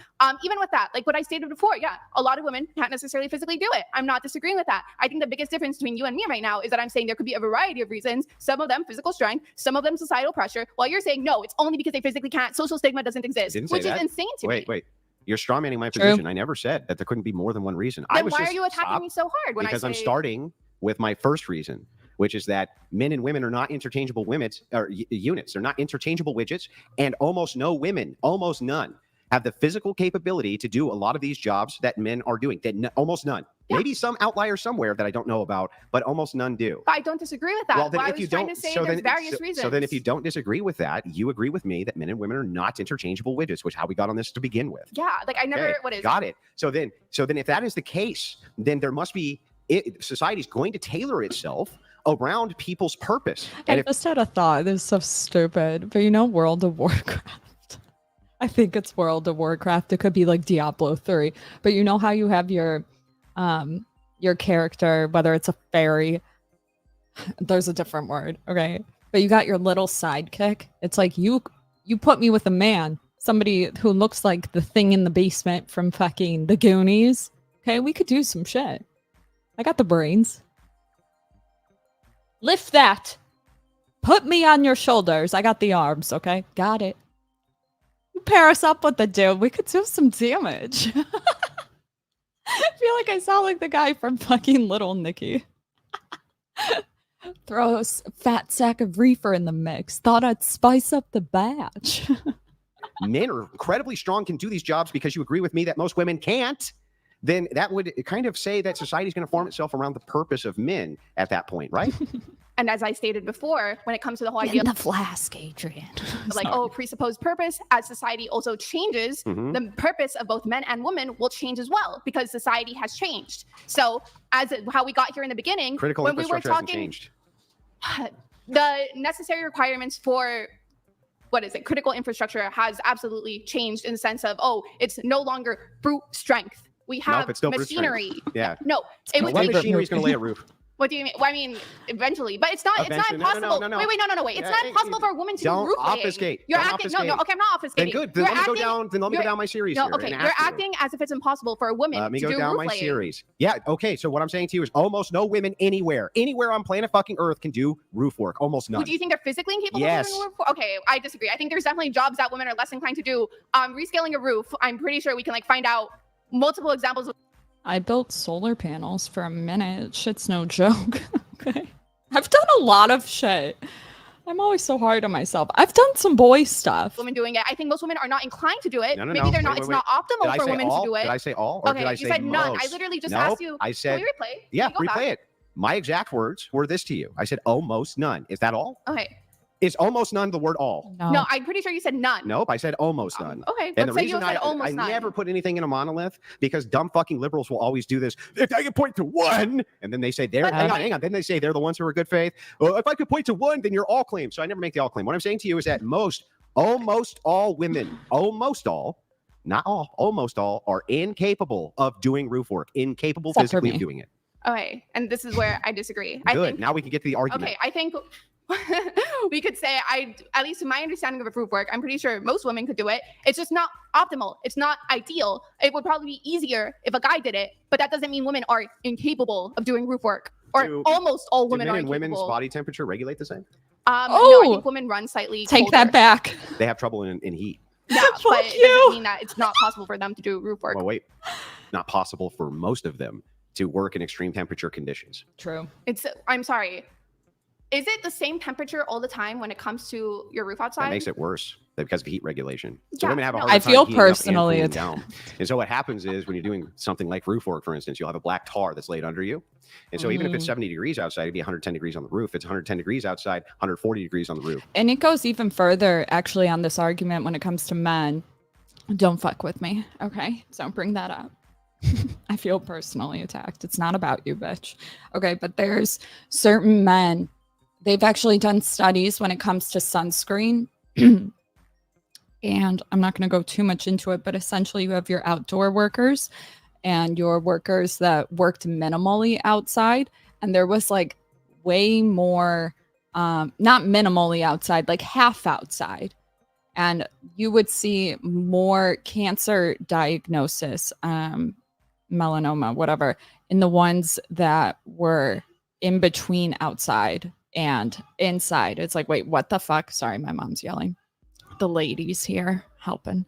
Even with that, like what I stated before, yeah, a lot of women can't necessarily physically do it. I'm not disagreeing with that. I think the biggest difference between you and me right now is that I'm saying there could be a variety of reasons. Some of them physical strength, some of them societal pressure, while you're saying no, it's only because they physically can't. Social stigma doesn't exist, which is insane to me. Wait. You're strawmanning my position. I never said that there couldn't be more than one reason. Then why are you attacking me so hard? Because I'm starting with my first reason, which is that men and women are not interchangeable units. They're not interchangeable widgets, and almost no women, almost none, have the physical capability to do a lot of these jobs that men are doing. Almost none. Yeah. Maybe some outlier somewhere that I don't know about, but almost none do. But I don't disagree with that. Well, then What I if was you trying don't, to say so there's then, various reasons. So then if you don't disagree with that, you agree with me that men and women are not interchangeable widgets, which is how we got on this to begin with. Yeah, like I never, Okay, what is got it. So then if that is the case, then there must be, society's going to tailor itself around people's purpose. And I just had a thought. This is so stupid, but you know, World of Warcraft. I think it's World of Warcraft. It could be like Diablo 3, but you know how you have your character, whether it's a fairy, there's a different word, okay? But you got your little sidekick. It's like you put me with a man, somebody who looks like the thing in the basement from fucking the Goonies. Okay, we could do some shit. I got the brains. Lift that. Put me on your shoulders. I got the arms, okay? Got it. You pair us up with the dude. We could do some damage. I feel like I sound like the guy from fucking Little Nicky. Throw a fat sack of reefer in the mix. Thought I'd spice up the batch. men are incredibly strong, can do these jobs because you agree with me that most women can't, then that would kind of say that society is going to form itself around the purpose of men at that point, right? And as I stated before, when it comes to the whole In idea the flask, Adrian. of like, oh, presupposed purpose, as society also changes, the purpose of both men and women will change as well because society has changed. So as how we got here in the beginning, Critical when we were infrastructure hasn't talking, changed. the necessary requirements for critical infrastructure has absolutely changed in the sense of, oh, it's no longer brute strength. We have it's still brute strength. machinery. Yeah. No, it was What machinery is going to lay a roof? What do you mean? Well, I mean, eventually, but it's not Eventually. No, impossible. no. Wait, wait. It's not impossible for a woman to do Don't roof laying. obfuscate. You're Don't acting. obfuscate. No. Okay, I'm not obfuscating. Then good. Then You're let me go acting- down. Then let me go you're- down my series. No, here okay. and You're ask you. acting as if it's impossible for a woman Let me to go do down roof my laying. series. Yeah. Okay. So what I'm saying to you is almost no women anywhere on planet fucking Earth can do roof work. Almost none. Do you think they're physically incapable Yes. of doing roof work? Okay, I disagree. I think there's definitely jobs that women are less inclined to do. Rescaling a roof, I'm pretty sure we can find out multiple examples of. I built solar panels for a minute. Shit's no joke. Okay. I've done a lot of shit. I'm always so hard on myself. I've done some boy stuff. Women doing it. I think most women are not inclined to do it. No. Maybe they're not. Wait, It's wait. not optimal Did I for say women all? to do it. Did I say all? Or Okay, did I you say said none. most? I literally just Nope, asked you. I said, Can we replay? yeah, Can we go replay back? it. My exact words were this to you. I said almost none. Is that all? Okay. Is almost none the word all? No, I'm pretty sure you said none. Nope, I said almost none. Okay, And let's the say you reason said almost I none. never put anything in a monolith because dumb fucking liberals will always do this. If I can point to one, and then they say they're hang on. Then they say they're the ones who are good faith. Well, if I could point to one, then you're all claim. So I never make the all claim. What I'm saying to you is that almost all women, almost all, not all, almost all are incapable of doing roof work, incapable Except for physically me. of doing it. Okay, and this is where I disagree. Good. I think, Now we can get to the argument. okay, I think we could say at least in my understanding of roof work, I'm pretty sure most women could do it. It's just not optimal. It's not ideal. It would probably be easier if a guy did it, but that doesn't mean women are incapable of doing roof work. Or almost all Do women men are and women's incapable. body temperature regulate the same? No, I Oh! think women run slightly Take colder. that back. They have trouble in heat. Yeah, Fuck but it you. doesn't mean that it's not possible for them to do roof work. Well, wait, not possible for most of them to work in extreme temperature conditions. True. I'm sorry. Is it the same temperature all the time when it comes to your roof outside? That makes it worse because of heat regulation. So Yeah, women have a no. hard I time feel heating up and personally cooling attacked. down. And so what happens is when you're doing something like roof work, for instance, you'll have a black tar that's laid under you. And so even if it's 70 degrees outside, it'd be 110 degrees on the roof. It's 110 degrees outside, 140 degrees on the roof. And it goes even further, actually, on this argument when it comes to men. Don't fuck with me, okay? Don't bring that up. I feel personally attacked. It's not about you, bitch. Okay, but there's certain men, they've actually done studies when it comes to sunscreen. And I'm not going to go too much into it, but essentially you have your outdoor workers and your workers that worked minimally outside. And there was like way more, not minimally outside, like half outside. And you would see more cancer diagnosis, melanoma, whatever, in the ones that were in between outside and inside. It's like, wait, what the fuck? Sorry, my mom's yelling. The ladies here helping.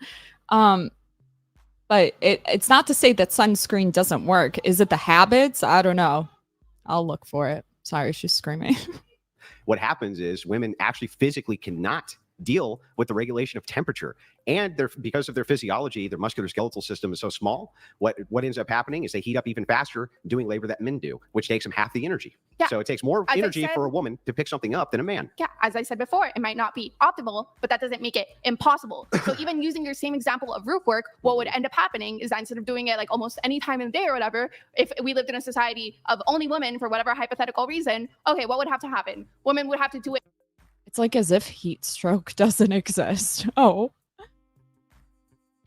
But it's not to say that sunscreen doesn't work. Is it the habits? I don't know. I'll look for it. Sorry, she's screaming. What happens is women actually physically cannot deal with the regulation of temperature. And because of their physiology, their musculoskeletal system is so small, what ends up happening is they heat up even faster doing labor that men do, which takes them half the energy. Yeah. So it takes more As I energy said- for a woman to pick something up than a man. Yeah, as I said before, it might not be optimal, but that doesn't make it impossible. So even using your same example of roof work, what would end up happening is that instead of doing it like almost any time in the day or whatever, if we lived in a society of only women for whatever hypothetical reason, okay, what would have to happen? Women would have to do it It's like as if heat stroke doesn't exist. Oh,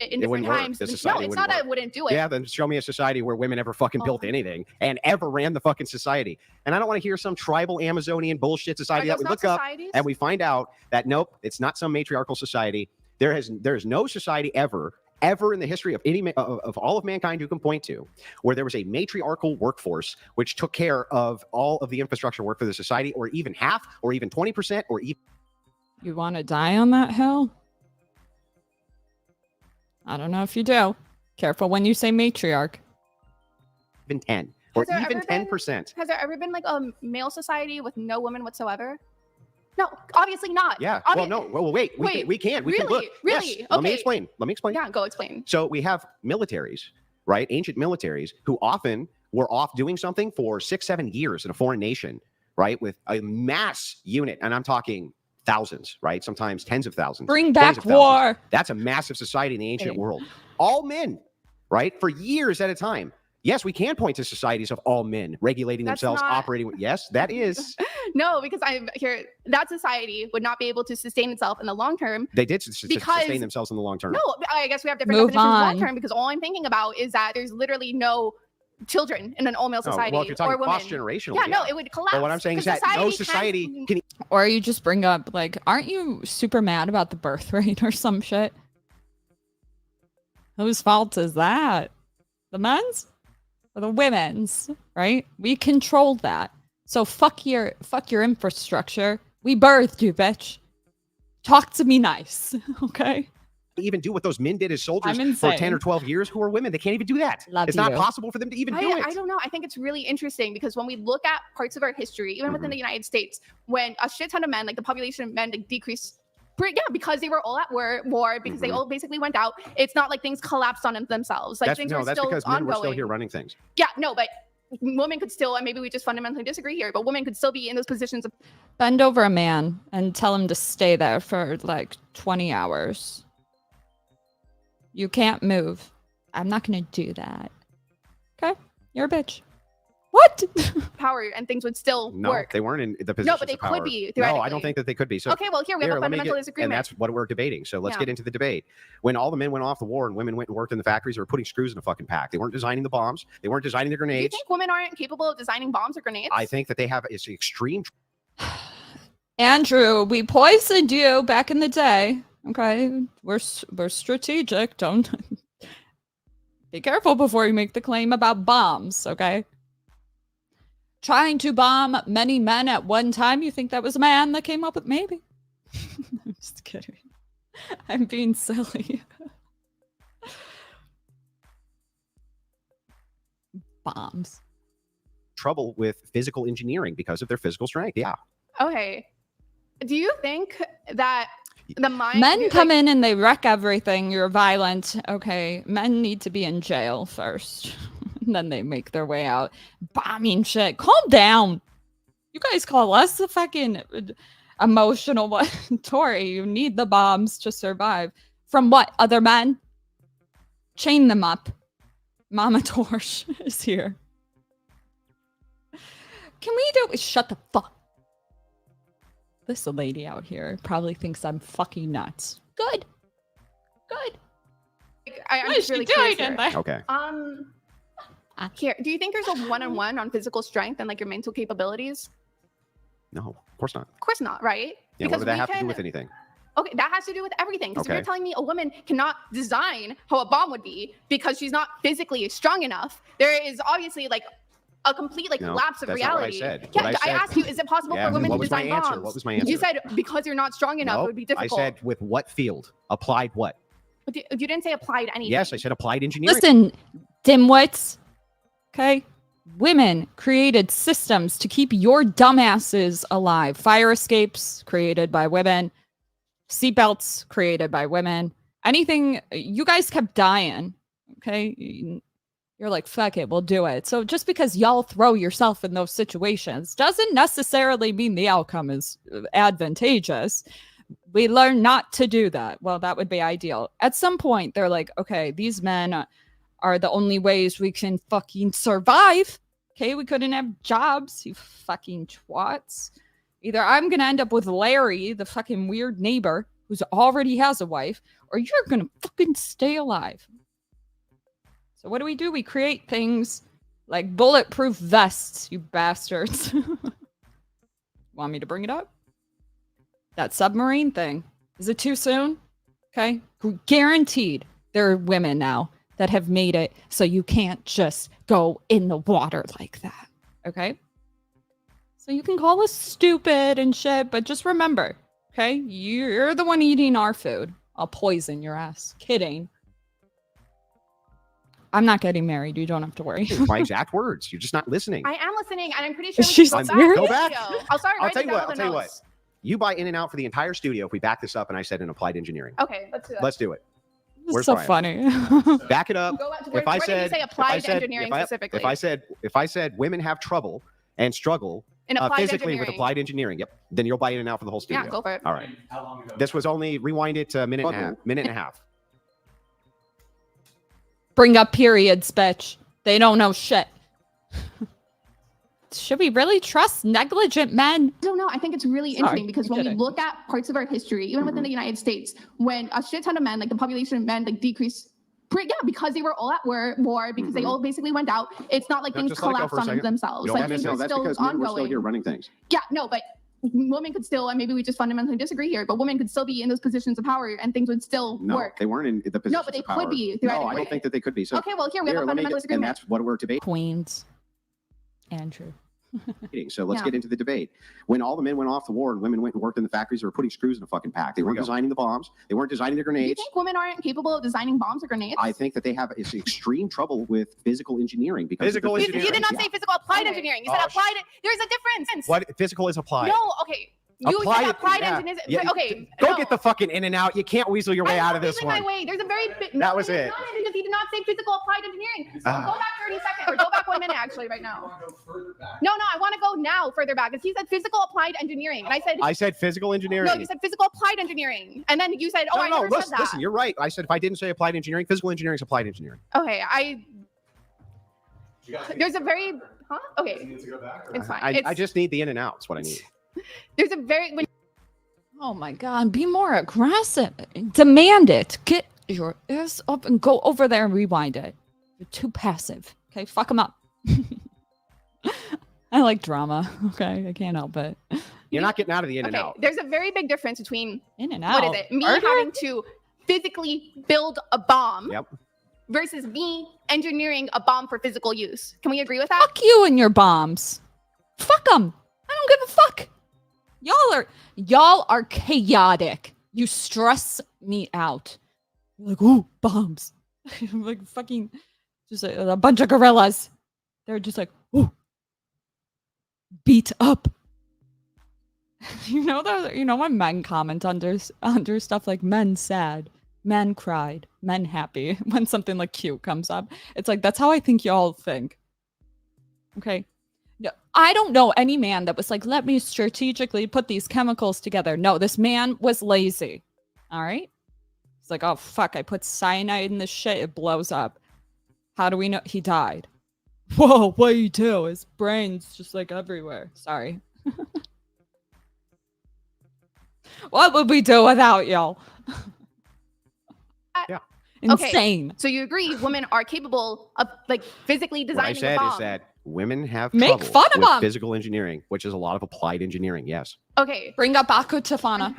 in It wouldn't different work. times. The No, society it's not wouldn't that work. it wouldn't do it. Yeah, then show me a society where women ever fucking built anything and ever ran the fucking society. And I don't want to hear some tribal Amazonian bullshit Are society that those we not look up societies? and we find out that nope, it's not some matriarchal society. There is no society ever in the history of of all of mankind you can point to where there was a matriarchal workforce which took care of all of the infrastructure work for the society, or even half, or even 20%, or even. you want to die on that hill? I don't know if you do. Careful when you say matriarch. Even 10 or Has there even ever been- 10%. Has there ever been like a male society with no women whatsoever? No, obviously not. Yeah. Obvi- Well, no. Well, wait. We can. We can look. Really? Yes. Let me Okay. explain. Yeah, go explain. So we have militaries, right? Ancient militaries who often were off doing something for 6-7 years in a foreign nation, right? With a mass unit, and I'm talking thousands, right? Sometimes tens of thousands. Bring 20s back of thousands. war. That's a massive society in the ancient Hey. world. All men, right? For years at a time. Yes, we can point to societies of all men regulating That's themselves, not- operating. Yes, that is. No, because I'm here. That society would not be able to sustain itself in the long term. They did Because- sustain themselves in the long term. No, I guess we have different Move definitions of long on. term because all I'm thinking about is that there's literally no children in an all male Oh, society well, if you're talking or women. cross-generational, Yeah, no, it would collapse. But what I'm saying is 'cause that no can't- society can Or you just bring up, like, aren't you super mad about the birth rate or some shit? Whose fault is that? The men's? Or the women's, right? We control that. So fuck your infrastructure. We birthed you, bitch. Talk to me nice, okay? even do what those men did as soldiers I'm for 10 insane. or 12 years who are women. They can't even do that. Love It's not you. possible for them to even do it. I don't know. I think it's really interesting because when we look at parts of our history, even within the United States, when a shit ton of men, like the population of men, like decreased. Yeah, because they were all at war because they all basically went out. It's not like things collapsed on themselves. Like things were that's still because men ongoing. were still here running things. Yeah, no, but women could still, and maybe we just fundamentally disagree here, but women could still be in those positions of Bend over a man and tell him to stay there for like 20 hours. You can't move. I'm not going to do that. Okay? You're a bitch. What? power and things would still No, work. they weren't in the position. but they of could power. be, No, I theoretically. don't think that they could be. So Okay, well, here we have here, a let me fundamental get- disagreement. And that's what we're debating. So let's Yeah. get into the debate. When all the men went off the war and women went and worked in the factories, they were putting screws in a fucking pack. They weren't designing the bombs. They weren't designing the Do you grenades. think women aren't capable of designing bombs or grenades? I think that they have it's extreme. Andrew, we poisoned you back in the day. Okay? We're strategic. Don't be careful before you make the claim about bombs, okay? Trying to bomb many men at one time. You think that was a man that came up with maybe? I'm just kidding. I'm being silly. Bombs. Trouble with physical engineering because of their physical strength. Yeah. Okay. Do you think that the mind Men come in and they wreck everything. You're violent. Okay. Men need to be in jail first. And then they make their way out. Bombing shit. Calm down. You guys call us the fucking emotional one. Tori, you need the bombs to survive. From what? Other men? Chain them up. Mama Torsh is here. Can we do shut the fuck? This lady out here probably thinks I'm fucking nuts. Good. Good. I'm What is just she really doing curious in here. there? Okay. Here, do you think there's a one-on-one on physical strength and like your mental capabilities? No, of course not. Of course not, right? Yeah, what Because would that we have to do can- with anything? Okay, that has to do with everything. Because if Okay. you're telling me a woman cannot design how a bomb would be because she's not physically strong enough, there is obviously like a complete like No, lapse of that's not what I reality. said. Yeah, What I I said- asked you, is it possible Yeah, for women what to was my design answer? bombs? What was my answer? You said because you're not strong enough, it Nope. would be difficult. I said with what field? Applied what? But you didn't say applied anything. Yes, I said applied engineering. Listen, dimwits. Okay? Women created systems to keep your dumbasses alive. Fire escapes created by women. Seatbelts created by women. Anything, you guys kept dying. Okay. You're like, fuck it, we'll do it. So just because y'all throw yourself in those situations doesn't necessarily mean the outcome is advantageous. We learn not to do that. Well, that would be ideal. At some point, they're like, okay, these men are the only ways we can fucking survive. Okay, we couldn't have jobs, you fucking twats. Either I'm gonna end up with Larry, the fucking weird neighbor who's already has a wife, or you're gonna fucking stay alive. So what do? We create things like bulletproof vests, you bastards. Want me to bring it up? That submarine thing. Is it too soon? Okay. Guaranteed there are women now that have made it so you can't just go in the water like that. Okay. So you can call us stupid and shit, but just remember, okay? You're the one eating our food. I'll poison your ass. Kidding. I'm not getting married. You don't have to worry. My exact words. You're just not listening. I am listening, and I'm pretty sure we She's can serious? go back. I'll start. I'll tell you what. You buy in and out for the entire studio if we back this up and I said in applied engineering. Okay, let's do that. Let's do it. This Where's is so Brian? funny. Back it up. Go back to If I where did you say applied engineering specifically? If I said women have trouble and struggle in applied physically engineering. with applied engineering, yep, then you'll buy in and out for the whole studio. Yeah, go for it. All right. This was only rewind it to a minute and a half. Bring up periods, bitch. They don't know shit. Should we really trust negligent men? I don't know. I think it's really interesting because when we look at parts of our history, even within the United States, when a shit ton of men, like the population of men, like decreased, because they were all at war, because they all basically went out. It's not like things collapsed on themselves. Like things are still ongoing. We're still here running things. Yeah, no, but women could still, and maybe we just fundamentally disagree here, but women could still be in those positions of power and things would still work. They weren't in the position. No, but they could be. No, I don't think that they could be. So okay, well, here we have a fundamental disagreement. And that's what we're debating. Queens. Andrew. So let's get into the debate. When all the men went off the war and women went and worked in the factories, they were putting screws in a fucking pack. They weren't designing the bombs. They weren't designing the grenades. You think women aren't capable of designing bombs or grenades? I think that they have extreme trouble with physical engineering. Because you did not say physical applied engineering. You said applied. There's a difference. What physical is applied? No, okay. You said applied engineering. Yeah. Okay. Go get the fucking in and out. You can't weasel your way out of this one. My way. There's a very big. That was it. Because he did not say physical applied engineering. So go back 30 seconds or go back 1 minute actually right now. No, I want to go now further back because he said physical applied engineering, and I said physical engineering. No, you said physical applied engineering, and then you said I never said that. Listen, you're right. I said if I didn't say applied engineering, physical engineering is applied engineering. Okay, there's a very okay. It's fine. I just need the in and out. That's what I need. There's a very Oh my God, be more aggressive. Demand it. Get your ass up and go over there and rewind it. You're too passive. Okay, fuck them up. I like drama. Okay, I can't help it. You're not getting out of the in and out. There's a very big difference between in and out. What is it? Me having to physically build a bomb versus me engineering a bomb for physical use. Can we agree with that? Fuck you and your bombs. Fuck them. I don't give a fuck. Y'all are chaotic. You stress me out. You're like, ooh, bombs. Like fucking just a bunch of gorillas. They're just like, ooh, beat up. You know when men comment under stuff like men sad, men cried, men happy when something like cute comes up. It's like that's how I think y'all think. Okay. No, I don't know any man that was like, let me strategically put these chemicals together. No, this man was lazy. All right. It's like, oh, fuck, I put cyanide in this shit. It blows up. How do we know? He died. Whoa, what do you do? His brain's just like everywhere. Sorry. What would we do without y'all? Yeah. Insane. Okay. So you agree women are capable of like physically designing a bomb. What I said is that women have trouble with physical engineering, which is a lot of applied engineering. Yes. Okay. Bring up Aqua Tofana.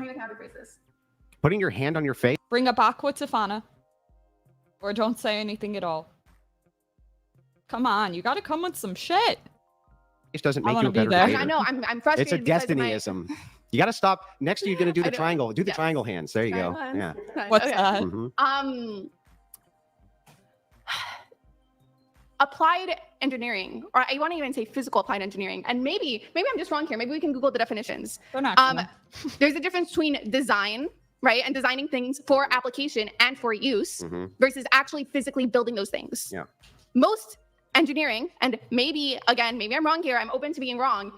Putting your hand on your face. Bring up Aqua Tofana. Or don't say anything at all. Come on, you gotta come with some shit. It doesn't make you a better debater. I know, I'm frustrated. It's a destinyism. You gotta stop. Next to you, gonna do the triangle. Do the triangle hands. There you go. Yeah. What's that? Mm-hmm. Applied engineering, or I want to even say physical applied engineering, and maybe I'm just wrong here. Maybe we can Google the definitions. They're not. There's a difference between design, right? And designing things for application and for use versus actually physically building those things. Yeah. Most engineering, and maybe, again, maybe I'm wrong here, I'm open to being wrong,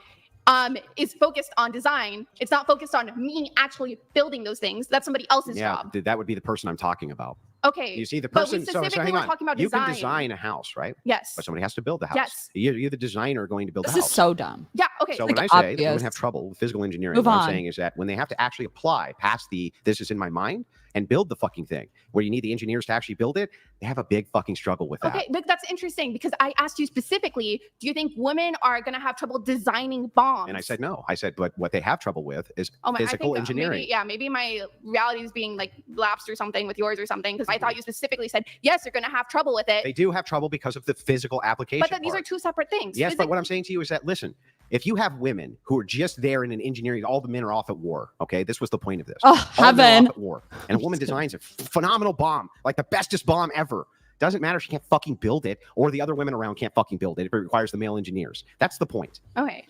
is focused on design. It's not focused on me actually building those things. That's somebody else's job. That would be the person I'm talking about. Okay. You see, the but person. we So specifically hang were on. talking about You design. can design a house, right? Yes. But somebody has to build the house. Yes. You're the designer going to build This the house. is so dumb. Yeah. Okay. So like when I say that obvious. women have trouble with physical engineering, Move what I'm on. saying is that when they have to actually apply past the this is in my mind and build the fucking thing, where you need the engineers to actually build it, they have a big fucking struggle with that. Okay, but that's interesting because I asked you specifically, do you think women are going to have trouble designing bombs? And I said no. I said, but what they have trouble with is I physical think, engineering. maybe my reality is being like lapsed or something with yours or something because I thought you specifically said, yes, you're going to have trouble with it. They do have trouble because of the physical application. But these are two separate things. Yes, but what I'm saying to you is that, listen, if you have women who are just there in an engineering, all the men are off at war. Okay, this was the point of this. Oh, All the men heaven. are off at war, and a woman designs a phenomenal bomb, like the bestest bomb ever. Doesn't matter if she can't fucking build it, or the other women around can't fucking build it. It requires the male engineers. That's the point. Okay.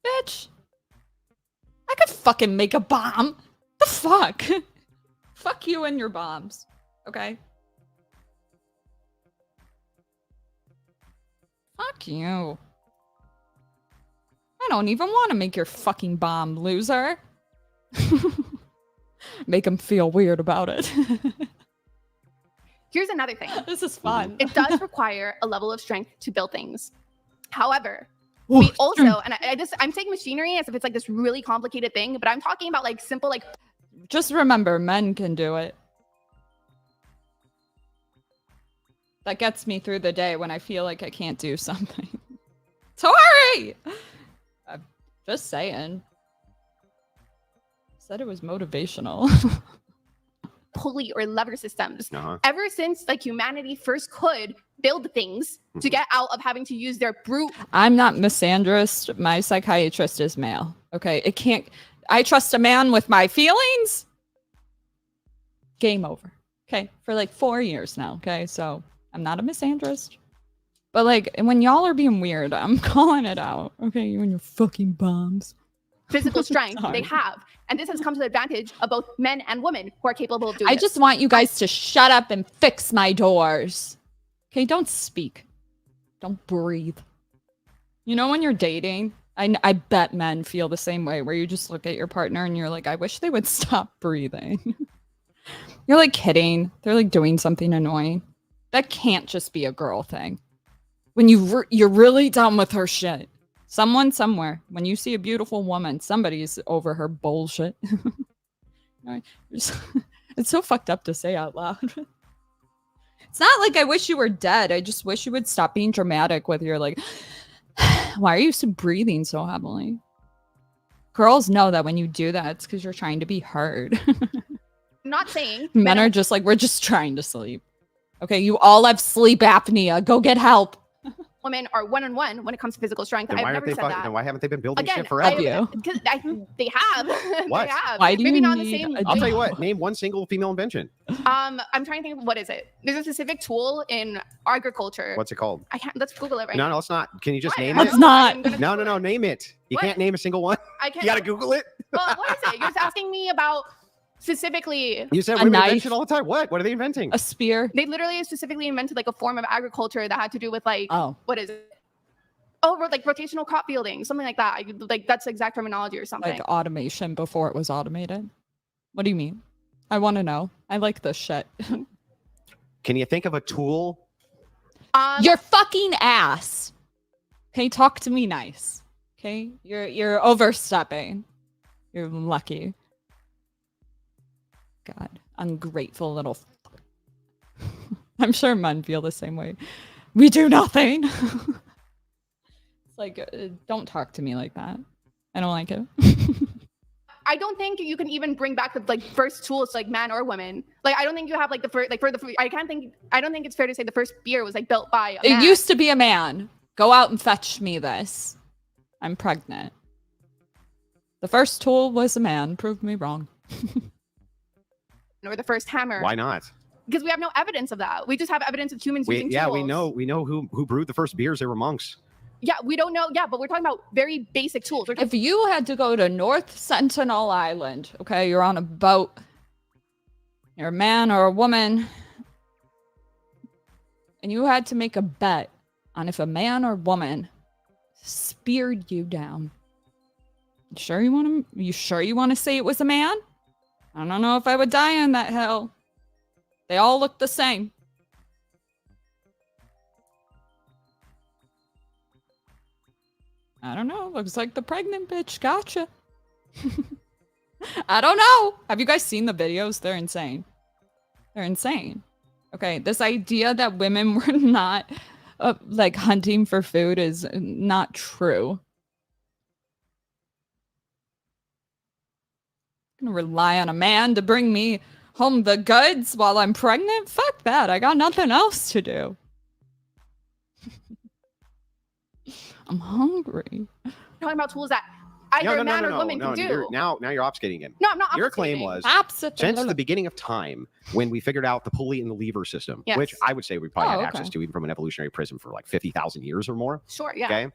Bitch. I could fucking make a bomb. The fuck? Fuck you and your bombs. Okay? Fuck you. I don't even want to make your fucking bomb, loser. Make him feel weird about it. Here's another thing. This is fun. It does require a level of strength to build things. However, Ooh, we also, and I'm saying machinery as if it's like this really complicated thing, but I'm talking about like simple, like just remember, men can do it. That gets me through the day when I feel like I can't do something. Tori! I'm just saying. Said it was motivational. pulley or lever systems. Uh-huh. Ever since like humanity first could build things to get out of having to use their brute. I'm not misandrist. My psychiatrist is male. Okay, it can't. I trust a man with my feelings. Game over. Okay, for like 4 years now. Okay, so I'm not a misandrist. But like when y'all are being weird, I'm calling it out. Okay, you and your fucking bombs. Physical strength Sorry. they have. And this has come to the advantage of both men and women who are capable of doing I this. just want you guys to shut up and fix my doors. Okay, don't speak. Don't breathe. You know when you're dating, I bet men feel the same way, where you just look at your partner and you're like, I wish they would stop breathing. You're like kidding. They're like doing something annoying. That can't just be a girl thing. When you're really done with her shit. Someone somewhere, when you see a beautiful woman, somebody's over her bullshit. It's so fucked up to say out loud. It's not like I wish you were dead. I just wish you would stop being dramatic with your like, why are you breathing so heavily? Girls know that when you do that, it's because you're trying to be heard. I'm not saying Men are just like, we're just trying to sleep. Okay, you all have sleep apnea. Go get help. women are one-on-one when it comes to physical strength. Then I've why never aren't they said that. Then why haven't they been building Again, shit forever? because they have. What? They have. Why do Maybe you not need the same. a I'll tell you what. Name one single female invention. I'm trying to think of what is it. There's a specific tool in agriculture. What's it called? I can't. Let's Google it right No, now. no, let's not. Can you just Why? name I it? Let's don't know. not. I'm gonna No, Google no, no. it. Name it. You What? can't name a single one. I can't. You gotta Google it. Well, what is it? You're just asking me about specifically. You said A women knife. invent shit all the time. What? What are they inventing? A spear. They literally specifically invented like a form of agriculture that had to do with like Oh. what is it? Oh, like rotational crop fielding, something like that. Like that's the exact terminology or something. Like automation before it was automated. What do you mean? I want to know. I like this shit. Can you think of a tool? Your fucking ass. Okay, talk to me nice. Okay, you're overstepping. You're lucky. God, ungrateful little. I'm sure men feel the same way. We do nothing. It's like, don't talk to me like that. I don't like it. I don't think you can even bring back the like first tools like man or women. Like I don't think you have like the first like for the I don't think it's fair to say the first beer was like built by a man. It used to be a man. Go out and fetch me this. I'm pregnant. The first tool was a man. Prove me wrong. or the first hammer. Why not? Because we have no evidence of that. We just have evidence of humans using tools. We know who brewed the first beers. They were monks. Yeah, we don't know. Yeah, but we're talking about very basic tools. If you had to go to North Sentinel Island, okay, you're on a boat, you're a man or a woman, and you had to make a bet on if a man or woman speared you down. You sure you want to say it was a man? I don't know if I would die on that hill. They all look the same. I don't know. Looks like the pregnant bitch. Gotcha. I don't know. Have you guys seen the videos? They're insane. They're insane. Okay, this idea that women were not like hunting for food is not true. I'm gonna rely on a man to bring me home the goods while I'm pregnant? Fuck that. I got nothing else to do. I'm hungry. Talking about tools that either man or woman can do. Now you're obfuscating again. No, I'm not. Your claim was since the beginning of time, when we figured out the pulley and the lever system, which I would say we probably had access to even from an evolutionary prism for like 50,000 years or more. Sure, yeah. Okay.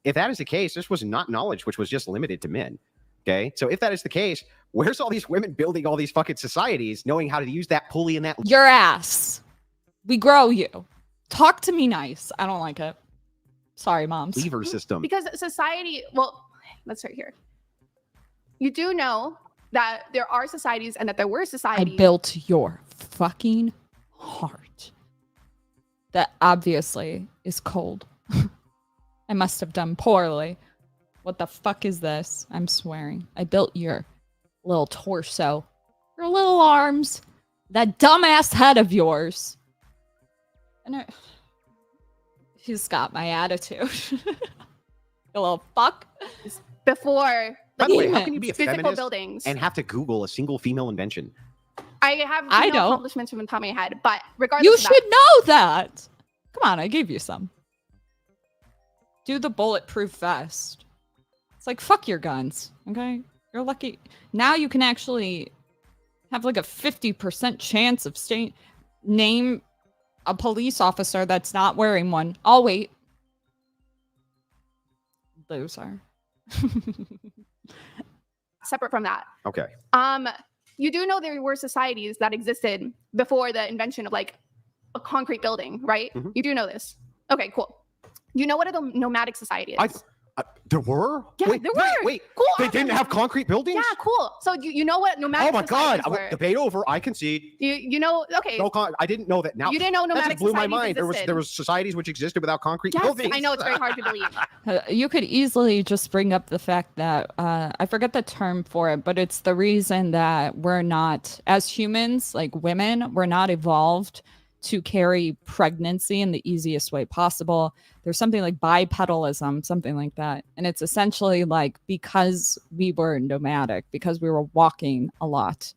If that is the case, this was not knowledge which was just limited to men. Okay. So if that is the case, where's all these women building all these fucking societies knowing how to use that pulley and that? Your ass. We grow you. Talk to me nice. I don't like it. Sorry, moms. Lever system. Because society, well, let's start here. You do know that there are societies and that there were societies. I built your fucking heart. That obviously is cold. I must have done poorly. What the fuck is this? I'm swearing. I built your little torso. Your little arms. That dumbass head of yours. And he's got my attitude. You little fuck. Before. By the way, how can you be a physical feminist buildings and have to Google a single female invention? I have accomplishments from the top of my head, but regardless you of should know that. Come on, I gave you some. Do the bulletproof vest. It's like, fuck your guns, okay? You're lucky. Now you can actually have like a 50% chance of name a police officer that's not wearing one. I'll wait. Loser. separate from that. Okay. You do know there were societies that existed before the invention of like a concrete building, right? Mm-hmm. You do know this. Okay, cool. You know what a nomadic society is? There were? Yeah, there were. Wait. Cool. They didn't have concrete buildings? Yeah, cool. So you know what nomadic Oh my god! were. Debate over. I concede. You know? Okay. No, I didn't know that. Now you didn't know nomadic that just blew my mind. Existed. There was societies which existed without concrete yes, buildings. I know it's very hard to believe. You could easily just bring up the fact that I forget the term for it, but it's the reason that we're not, as humans, like women, we're not evolved to carry pregnancy in the easiest way possible. There's something like bipedalism, something like that. And it's essentially like because we were nomadic, because we were walking a lot.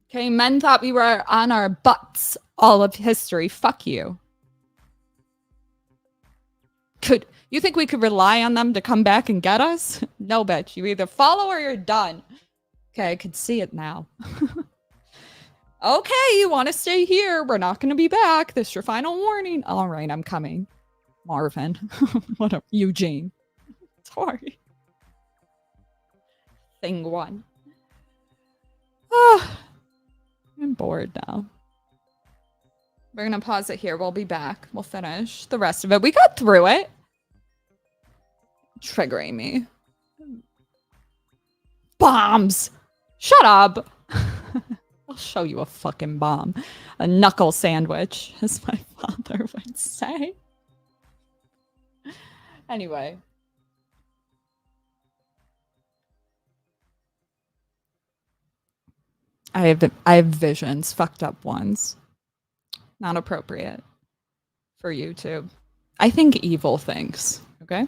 Okay, men thought we were on our butts all of history. Fuck you. You think we could rely on them to come back and get us? No, bitch. You either follow or you're done. Okay, I could see it now. Okay, you want to stay here. We're not going to be back. This is your final warning. All right, I'm coming. Marvin. What up, Eugene? Sorry. Thing one. Oh, I'm bored now. We're going to pause it here. We'll be back. We'll finish the rest of it. We got through it. Triggering me. Bombs. Shut up. I'll show you a fucking bomb. A knuckle sandwich, as my father would say. Anyway. I have visions, fucked up ones. Not appropriate for YouTube. I think evil things, okay?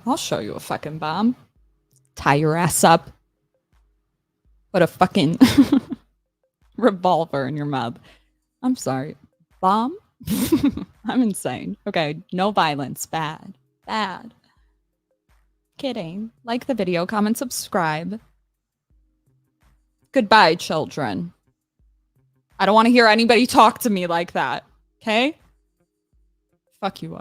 I'll show you a fucking bomb. Tie your ass up. Put a fucking revolver in your mouth. I'm sorry. Bomb? I'm insane. Okay, no violence. Bad. Bad. Kidding. Like the video, comment, subscribe. Goodbye, children. I don't want to hear anybody talk to me like that. Okay? Fuck you up.